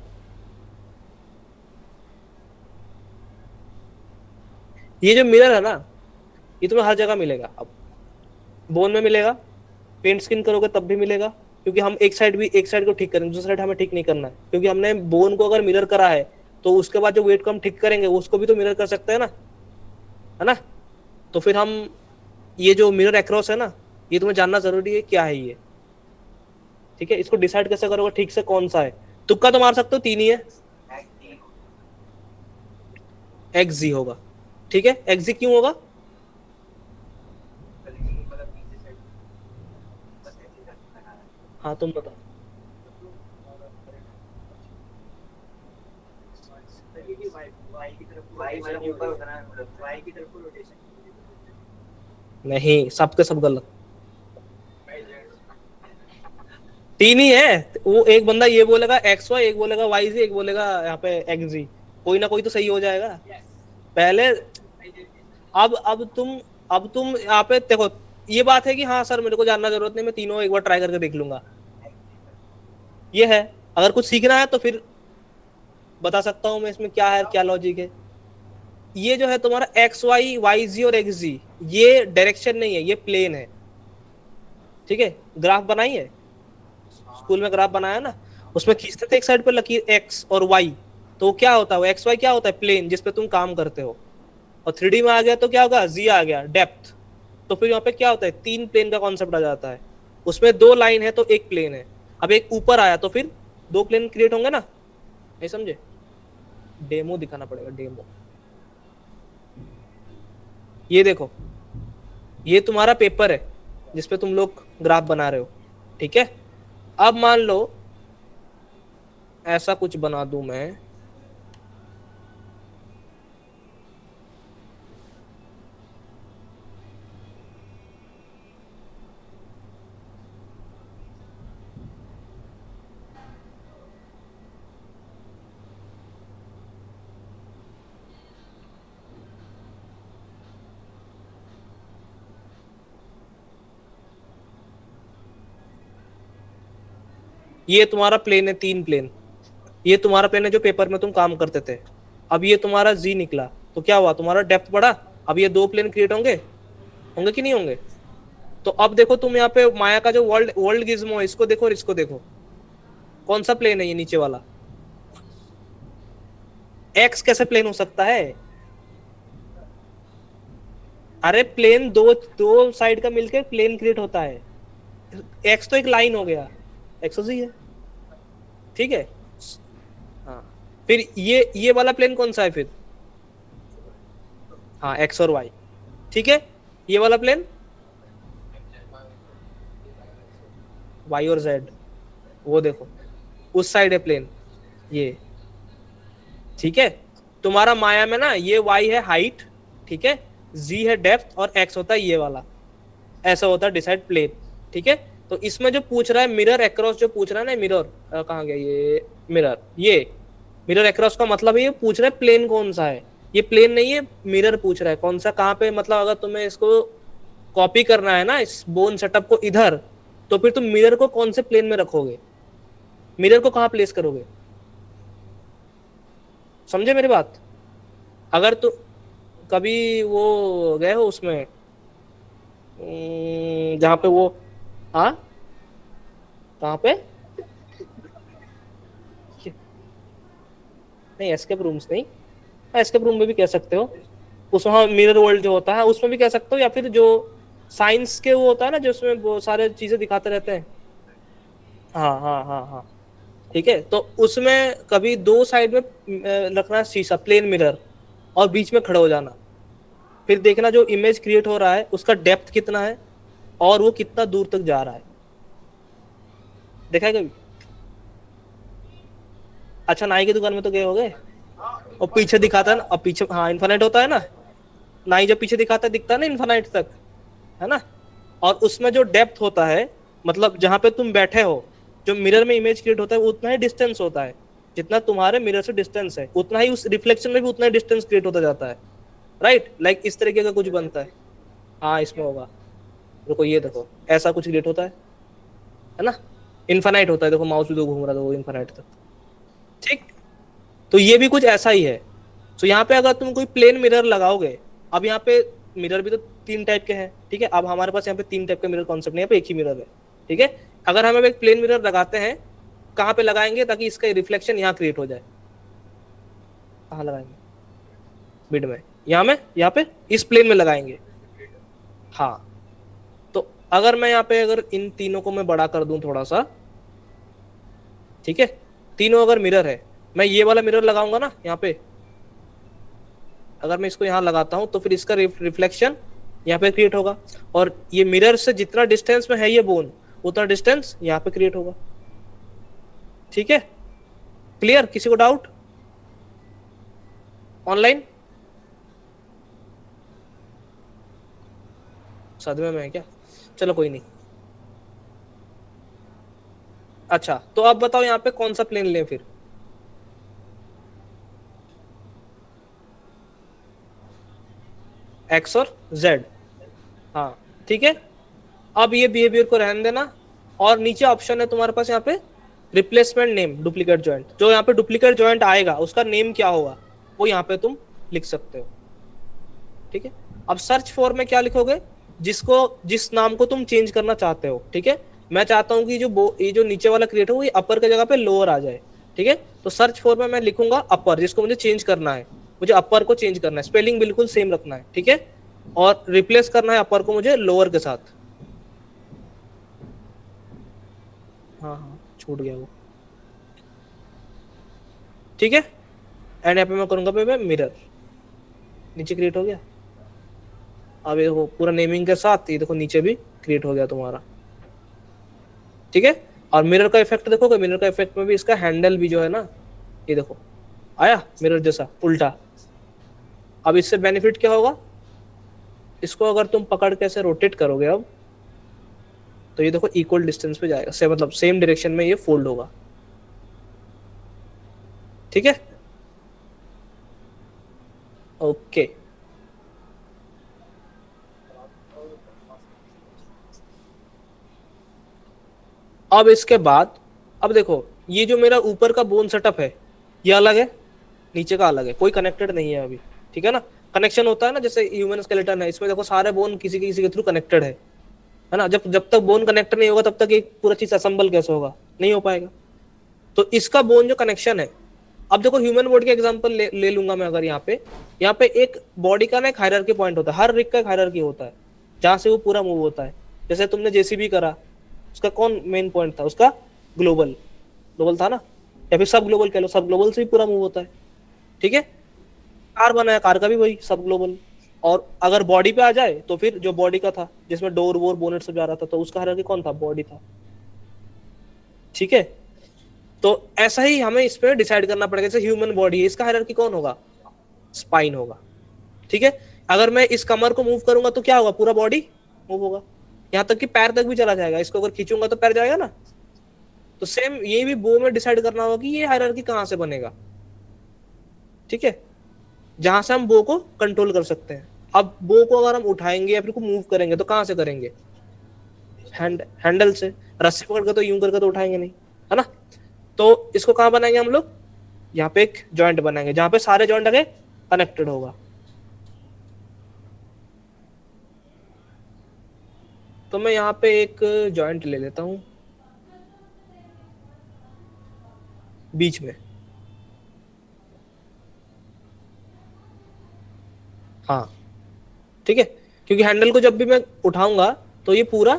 ये जो मिरर है ना ये तुम्हें हर जगह मिलेगा, अब बोन में मिलेगा, पेंट स्किन करोगे तब भी मिलेगा, क्योंकि हम एक साइड को ठीक करेंगे, दूसरी साइड हमें ठीक नहीं करना है, क्योंकि हमने बोन को अगर मिरर करा है तो उसके बाद जो वेट को हम ठीक करेंगे उसको भी तो मिरर कर सकते हैं ना, है ना। तो फिर हम ये जो मिरर अक्रॉस है ना, ये तुम्हें जानना जरूरी है क्या है ये, ठीक है। इसको डिसाइड कैसे करोगे ठीक से कौन सा है, तुक्का तो मार सकते हो, 3 ही है, एक्स जी होगा, ठीक है। एक्स जी क्यों होगा? हाँ तुम बताओ। नहीं, सबके सब गलत, 3 ही है। वो एक बंदा ये बोलेगा एक्स वाई, एक बोलेगा वाई जी, एक बोलेगा यहाँ पे एक्स जी, कोई ना कोई तो सही हो जाएगा पहले। अब तुम यहाँ पे देखो, ये बात है कि हाँ सर मेरे को जानना जरूरत नहीं, मैं तीनों एक बार ट्राई करके देख लूंगा, ये है। अगर कुछ सीखना है तो फिर बता सकता हूँ मैं इसमें क्या है, क्या लॉजिक है। ये जो है तुम्हारा एक्स वाई, वाई जी और एक्स जी, ये डायरेक्शन नहीं है, ये प्लेन है, ठीक है। ग्राफ बनाई है, स्कूल में ग्राफ बनाया ना, उसमें खींचते थे एक साइड पर लकीर एक्स और वाई, तो क्या होता है वो एक्स वाई क्या होता है, प्लेन जिसपे तुम काम करते हो। और 3D में आ गया तो क्या होगा, जी आ गया, डेप्थ। तो फिर यहाँ पे क्या होता है, 3 प्लेन का कॉन्सेप्ट आ जाता है, उसमें 2 लाइन है तो 1 प्लेन है। अब एक ऊपर आया तो फिर 2 प्लेन क्रिएट होंगे ना, नहीं समझे? डेमो दिखाना पड़ेगा, डेमो। ये देखो, ये तुम्हारा पेपर है जिसपे तुम लोग ग्राफ बना रहे हो, ठीक है। अब मान लो ऐसा कुछ बना दूं मैं, ये तुम्हारा प्लेन है, 3 प्लेन, ये तुम्हारा प्लेन है जो पेपर में तुम काम करते थे। अब ये तुम्हारा जी निकला तो क्या हुआ, तुम्हारा डेप्थ बढ़ा। अब ये 2 प्लेन क्रिएट होंगे, होंगे कि नहीं होंगे? तो अब देखो तुम यहाँ पे माया का जो वर्ल्ड वर्ल्ड गिज्मो है, इसको देखो और इसको देखो, कौन सा प्लेन है ये नीचे वाला? एक्स कैसे प्लेन हो सकता है? अरे प्लेन दो दो साइड का मिलकर प्लेन क्रिएट होता है, एक्स तो एक लाइन हो गया, एक्स जी है, ठीक है। हाँ, फिर ये वाला प्लेन कौन सा है फिर? हाँ, एक्स और वाई, ठीक है। ये वाला प्लेन वाई और जेड, वो देखो उस साइड है प्लेन ये, ठीक है। तुम्हारा माया में ना ये वाई है हाइट, ठीक है, जी है डेप्थ और एक्स होता है ये वाला, ऐसा होता है डिसाइड प्लेन, ठीक है। तो इसमें जो पूछ रहा है मिरर अक्रॉस, जो पूछ रहा है ना मिरर, कहाँ गया ये मिरर, ये मिरर अक्रॉस का मतलब है ये पूछ रहा है प्लेन कौन सा है, ये प्लेन नहीं है, मिरर पूछ रहा है कौन सा कहाँ पे। मतलब अगर तुम्हें इसको कॉपी करना है ना इस बोन सेटअप को इधर, तो फिर तुम मिरर को कौन से प्लेन में रखोगे, मिरर को कहाँ प्लेस करोगे, समझे मेरी बात? अगर तो कभी वो गए हो उसमें जहाँ पे वो, हाँ कहाँ पे, नहीं एस्केप रूम्स नहीं, एस्केप रूम में भी कह सकते हो, उसमें हाँ मिरर वर्ल्ड जो होता है उसमें भी कह सकते हो, या फिर जो साइंस के वो होता है ना जो उसमें वो सारे चीजें दिखाते रहते हैं, हाँ हाँ हाँ हाँ, ठीक है। तो उसमें कभी 2 साइड में रखना शीशा प्लेन मिरर और बीच में खड़े हो जाना, फिर देखना जो इमेज क्रिएट हो रहा है उसका डेप्थ कितना है और वो कितना दूर तक जा रहा है, देखा है कभी? अच्छा नाई की दुकान में तो गए होगे, और पीछे दिखाता है ना, और पीछे हाँ इन्फिनिट होता है ना, नाई जब पीछे दिखाता है दिखता है ना इन्फिनिट तक, है ना। और उसमें जो डेप्थ होता है, मतलब जहां पे तुम बैठे हो, जो मिरर में इमेज क्रिएट होता है वो उतना ही डिस्टेंस होता है, जितना तुम्हारे मिरर से डिस्टेंस है उतना ही उस रिफ्लेक्शन में भी उतना ही डिस्टेंस क्रिएट होता जाता है, राइट। लाइक इस तरीके का कुछ बनता है, हाँ इसमें होगा, रुको ये देखो ऐसा कुछ क्रिएट होता है ना, इन्फिनिट होता है, देखो माउस भी तो घूम रहा था वो इन्फिनिट तक, ठीक। तो ये भी कुछ ऐसा ही है। तो यहाँ पे अगर तुम कोई प्लेन मिरर लगाओगे, अब यहाँ पे मिरर भी तो तीन टाइप के हैं, ठीक है। अब हमारे पास यहाँ पे तीन टाइप के मिरर कॉन्सेप्ट नहीं, यहाँ पे एक ही मिरर है, ठीक है। अगर हम एक प्लेन मिरर लगाते हैं, कहाँ पे लगाएंगे ताकि इसका रिफ्लेक्शन यहाँ क्रिएट हो जाए? कहाँ लगाएंगे? मिड में, यहाँ पे इस प्लेन में लगाएंगे। हाँ, तो अगर मैं यहाँ पे अगर इन तीनों को मैं बड़ा कर दूं थोड़ा सा, ठीक है, तीनों अगर मिरर है, मैं ये वाला मिरर लगाऊंगा ना यहाँ पे, अगर मैं इसको यहाँ लगाता हूं तो फिर इसका रिफ्लेक्शन यहाँ पे क्रिएट होगा, और ये मिरर से जितना डिस्टेंस में है ये बोन, उतना डिस्टेंस यहाँ पे क्रिएट होगा, ठीक है। क्लियर? किसी को डाउट? ऑनलाइन? सदमे में है क्या? चलो कोई नहीं। अच्छा, तो आप बताओ यहाँ पे कौन सा प्लेन लें फिर? एक्स और जेड, हाँ ठीक है। अब ये बिहेवियर को रहने देना, और नीचे ऑप्शन है तुम्हारे पास यहाँ पे रिप्लेसमेंट नेम डुप्लीकेट जॉइंट। जो यहाँ पे डुप्लीकेट जॉइंट आएगा उसका नेम क्या होगा वो यहाँ पे तुम लिख सकते हो, ठीक है। अब सर्च फॉर में क्या लिखोगे? जिस नाम को तुम चेंज करना चाहते हो, ठीक है। मैं चाहता हूँ कि ये जो नीचे वाला क्रिएट हो ये अपर की जगह पे लोअर आ जाए, ठीक है। तो सर्च फॉर में मैं लिखूंगा अपर, जिसको मुझे चेंज करना है, मुझे अपर को चेंज करना है, स्पेलिंग बिल्कुल सेम रखना है, ठीक है। और रिप्लेस करना है अपर को मुझे लोअर के साथ। हाँ छूट गया वो, ठीक है। एंड यहाँ पे मैं करूंगा पे मिरर, नीचे क्रिएट हो गया। अब ये देखो पूरा नेमिंग के साथ ये देखो नीचे भी क्रिएट हो गया तुम्हारा, ठीक है। और मिरर का इफेक्ट देखोगे, मिरर का इफेक्ट में भी इसका हैंडल भी जो है ना, ये देखो आया मिरर जैसा उल्टा। अब इससे बेनिफिट क्या होगा? इसको अगर तुम पकड़ के ऐसे रोटेट करोगे अब, तो ये देखो इक्वल डिस्टेंस पे जाएगा, से मतलब सेम डायरेक्शन में ये फोल्ड होगा, ठीक है। ओके, अब इसके बाद अब देखो ये जो मेरा ऊपर का बोन सेटअप है ये अलग है, नीचे का अलग है, कोई कनेक्टेड नहीं है अभी, ठीक है ना। कनेक्शन होता है ना, जैसे ह्यूमन स्केलेटन है, इसमें देखो सारे बोन किसी के थ्रू कनेक्टेड है ना। जब तक बोन कनेक्ट नहीं होगा तब तक एक पूरा चीज असेंबल कैसे होगा? नहीं हो पाएगा। तो इसका बोन जो कनेक्शन है, अब देखो ह्यूमन बॉडी का एग्जांपल ले लूंगा मैं। अगर यहाँ पे एक बॉडी का ना एक हायरार्की पॉइंट होता है, हर रिग का एक हायरार्की होता है जहां से वो पूरा मूव होता है। जैसे तुमने जेसीबी करा, उसका कौन मेन पॉइंट था? उसका ग्लोबल था ना, या फिर सब ग्लोबल कह लो, सब ग्लोबल से भी पूरा मूव होता है, ठीक है। कार बनाया, कार का भी वही सब ग्लोबल। और अगर बॉडी पे आ जाए तो फिर जो बॉडी का था जिसमें डोर वोर बोनेट सब जा रहा था, तो उसका हायरार्की कौन था? बॉडी था, ठीक है। तो ऐसा ही हमें इस पे डिसाइड करना पड़ेगा। जैसे ह्यूमन बॉडी है, इसका हायरार्की कौन होगा? स्पाइन होगा, ठीक है। अगर मैं इस कमर को मूव करूंगा तो क्या होगा? पूरा बॉडी मूव होगा, यहाँ तक कि पैर तक भी चला जाएगा। इसको अगर खींचूंगा तो पैर जाएगा ना। तो सेम ये भी बो में डिसाइड करना होगा कि ये हायरार्की कहां से बनेगा, ठीक है, जहां से हम बो को कंट्रोल कर सकते हैं। अब बो को अगर हम उठाएंगे या फिर को मूव करेंगे तो कहां से करेंगे? हैंडल से। रस्सी पकड़ कर तो यूं करके तो उठाएंगे नहीं, है ना। तो इसको कहां बनाएंगे हम लोग? यहाँ पे एक जॉइंट बनाएंगे जहां पे सारे जॉइंट आगे कनेक्टेड होगा। तो मैं यहाँ पे एक जॉइंट ले लेता हूं बीच में, हाँ ठीक है, क्योंकि हैंडल को जब भी मैं उठाऊंगा तो ये पूरा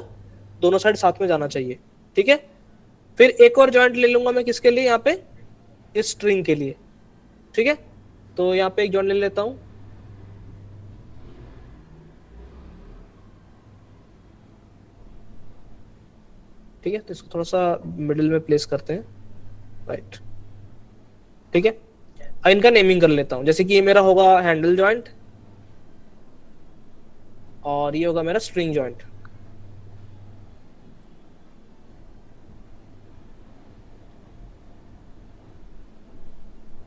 दोनों साइड साथ में जाना चाहिए, ठीक है। फिर एक और जॉइंट ले लूंगा मैं, किसके लिए? यहाँ पे इस स्ट्रिंग के लिए, ठीक है। तो यहाँ पे एक जॉइंट ले लेता हूं, ठीक है। तो इसको थोड़ा सा मिडिल में प्लेस करते हैं, राइट, ठीक है। अब इनका नेमिंग कर लेता हूं, जैसे कि ये मेरा होगा हैंडल जॉइंट और ये होगा मेरा स्ट्रिंग जॉइंट।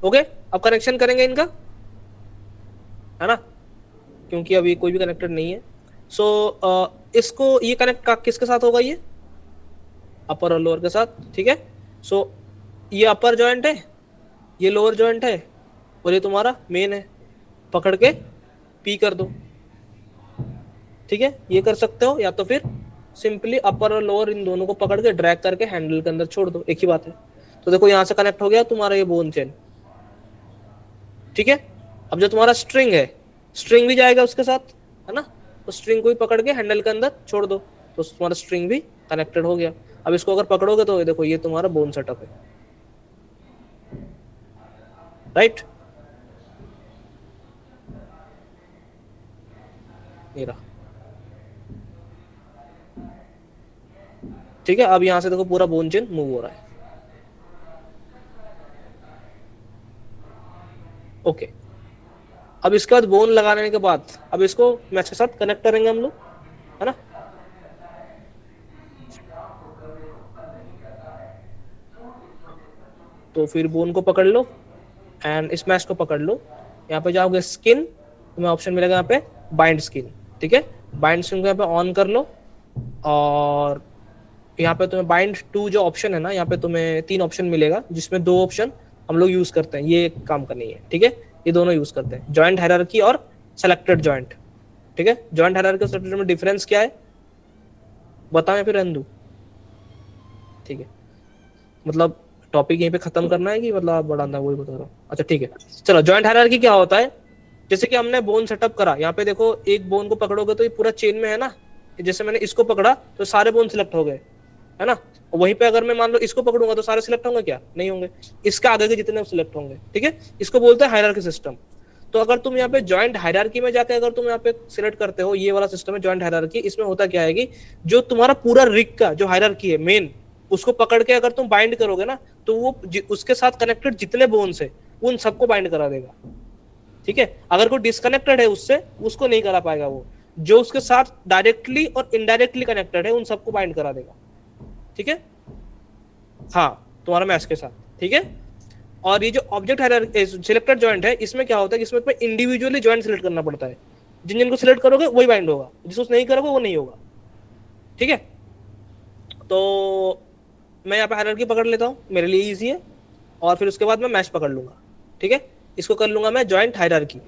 ओके, अब कनेक्शन करेंगे इनका, है ना, क्योंकि अभी कोई भी कनेक्टेड नहीं है। सो इसको ये कनेक्ट किसके साथ होगा? ये अपर और लोअर के साथ, ठीक है। सो ये अपर जॉइंट है, ये लोअर जॉइंट है, और ये तुम्हारा मेन है। पकड़ के पी कर दो, ठीक है, ये कर सकते हो, या तो फिर सिंपली अपर और लोअर इन दोनों को पकड़ के ड्रैग करके हैंडल के अंदर छोड़ दो, एक ही बात है। तो देखो यहाँ से कनेक्ट हो गया तुम्हारा ये बोन चेन, ठीक है। अब जो तुम्हारा स्ट्रिंग है, स्ट्रिंग भी जाएगा उसके साथ, है ना, तो स्ट्रिंग को भी पकड़ के हैंडल के अंदर छोड़ दो, तो तुम्हारा स्ट्रिंग भी कनेक्टेड हो गया। अब इसको अगर पकड़ोगे तो देखो ये तुम्हारा बोन सेटअप है, राइट, ये रहा, ठीक है। अब यहां से देखो पूरा बोन चेन मूव हो रहा है, ओके। अब इसके बाद बोन लगाने के बाद अब इसको मैच के साथ कनेक्ट करेंगे हम लोग, है ना। तो फिर बोन को पकड़ लो एंड इस मैच को पकड़ लो, यहाँ पे जाओगे स्किन, तुम्हें ऑप्शन मिलेगा यहाँ पे बाइंड स्किन, ठीक है। बाइंड स्किन को यहाँ पे ऑन कर लो, और यहाँ पे तुम्हें बाइंड टू जो ऑप्शन है ना, यहाँ पे तुम्हें 3 ऑप्शन मिलेगा, जिसमें 2 ऑप्शन हम लोग यूज करते हैं, ये काम का नहीं है, ठीक है। ये दोनों यूज करते हैं, जॉइंट हायरार्की और सेलेक्टेड जॉइंट, ठीक है। जॉइंट हायरार्की और सेलेक्टेड में डिफरेंस क्या है बताओ, या फिर रहने दूं, ठीक है। मतलब टॉपिक यहीं पे खत्म करना है कि मतलब आप बढ़ाना है, वही बता रहा हूँ। अच्छा ठीक है, चलो। जॉइंट हायरार्की क्या होता है, जैसे कि हमने बोन सेटअप करा, यहाँ पे देखो एक बोन को पकड़ोगे तो ये पूरा चेन में है ना, जैसे मैंने इसको पकड़ा तो सारे बोन सिलेक्ट हो गए, है ना। वहीं पे अगर मैं मान लो इसको पकड़ूंगा तो सारे सिलेक्ट होंगे क्या, नहीं होंगे, इसका आगे के जितने सिलेक्ट होंगे, ठीक है। इसको बोलते हैं हायरार्की सिस्टम। तो अगर तुम यहाँ पे जॉइंट हायरार्की में जाके अगर तुम यहाँ पे सिलेक्ट करते हो, ये वाला सिस्टम है जॉइंट हायरार्की, इसमें होता क्या है कि जो तुम्हारा पूरा रिग का जो हायरार्की है मेन, उसको पकड़ के अगर तुम बाइंड करोगे ना, तो वो उसके साथ कनेक्टेड जितने बोन्स है उन सबको बाइंड करा देगा, ठीक है। अगर कोई डिस्कनेक्टेड है उससे, उसको नहीं करा पाएगा, वो जो उसके साथ डायरेक्टली और इनडायरेक्टली कनेक्टेड है उन सबको बाइंड करा देगा, ठीक है। हाँ, तुम्हारा मैच के साथ, ठीक है। और ये जो ऑब्जेक्ट हायरार्की सिलेक्टेड जॉइंट है, इसमें क्या होता है कि इसमें तुम्हें इंडिविजुअली जॉइंट सिलेक्ट करना पड़ता है, जिन जिनको सिलेक्ट करोगे वही बाइंड होगा, जिसको नहीं करोगे वो नहीं होगा, ठीक है। तो मैं यहाँ पे हायरार्की पकड़ लेता हूँ, मेरे लिए इजी है, और फिर उसके बाद मैं मैच पकड़ लूंगा, ठीक है। इसको कर लूंगा मैं जॉइंट हायरार्की,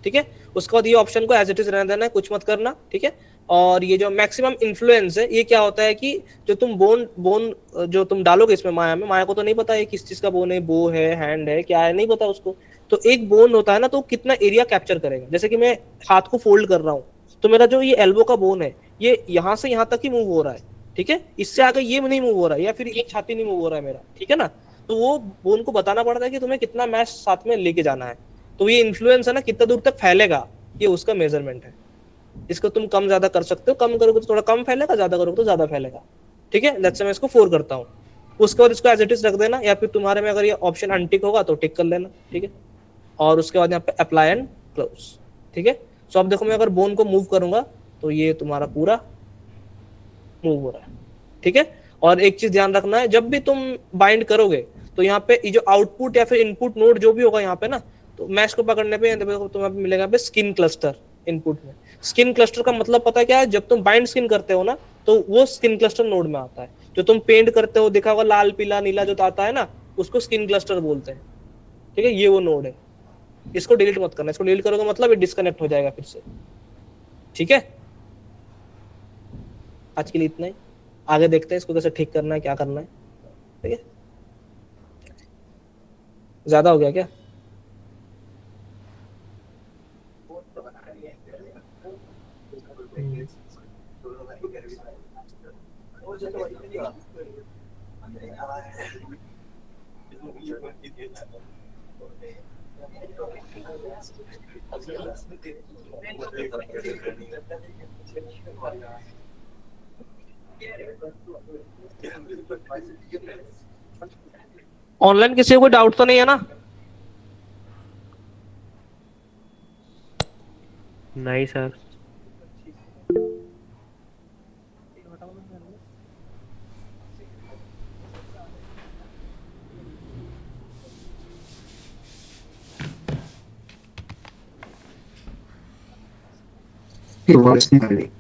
ठीक है। उसके बाद ये ऑप्शन को एज इट इज रहने देना है, कुछ मत करना, ठीक है। और ये जो मैक्सिमम इन्फ्लुएंस है, ये क्या होता है कि जो तुम बोन जो तुम डालोगे इसमें, माया को तो नहीं पता है किस चीज का बोन है, बो है, हैंड है, क्या है, नहीं पता उसको। तो एक बोन होता है ना, तो कितना एरिया कैप्चर करेगा, जैसे कि मैं हाथ को फोल्ड कर रहा हूँ, तो मेरा जो ये एल्बो का बोन है, ये यहाँ से यहाँ तक ही मूव हो रहा है, ठीक है। इससे आगे ये नहीं मूव हो रहा है, या फिर ये छाती नहीं मूव हो रहा है मेरा, ठीक है ना। तो वो बोन को बताना पड़ता है कि तुम्हें कितना मैच साथ में लेके जाना है। तो ये इन्फ्लुएंस है ना, कितना दूर तक फैलेगा, ये उसका मेजरमेंट है। इसको तुम कम ज्यादा कर सकते हो, कम करोगे तो थोड़ा कम फैलेगा, ज्यादा करोगे तो ज्यादा फैलेगा, ठीक है। लेट्स से मैं इसको 4 करता हूँ, उसके बाद इसको एज इट इज रख देना, या फिर तुम्हारे में अगर ये ऑप्शन अनटिक होगा तो टिक कर लेना, ठीक है। और उसके बाद यहाँ पे अप्लाई एंड क्लोज, ठीक है। सो अब देखो मैं अगर बोन को मूव करूंगा तो ये तुम्हारा पूरा मूव हो रहा है, ठीक है। और एक चीज ध्यान रखना है, जब भी तुम बाइंड करोगे तो यहाँ पे ये जो आउटपुट या फिर इनपुट नोड जो भी होगा यहाँ पे ना, तो मैश को पकड़ने पे तुम्हें मिलेगा पे स्किन क्लस्टर इनपुट में। स्किन क्लस्टर का मतलब पता है क्या है, जब तुम बाइंड स्किन करते हो ना, तो वो स्किन क्लस्टर नोड में आता है। जो तुम पेंट करते हो देखा होगा, लाल पीला नीला जो आता है ना, उसको स्किन क्लस्टर बोलते हैं, ठीक है। ये वो नोड है, इसको डिलीट मत करना, इसको डिलीट करोगे मतलब ये डिस्कनेक्ट हो जाएगा फिर से, ठीक है। आज के लिए इतना ही, आगे देखते हैं इसको कैसे ठीक करना है, क्या करना है, ठीक है। ज्यादा हो गया क्या? ऑनलाइन किसी को कोई डाउट तो नहीं है ना? नहीं सर। He was married.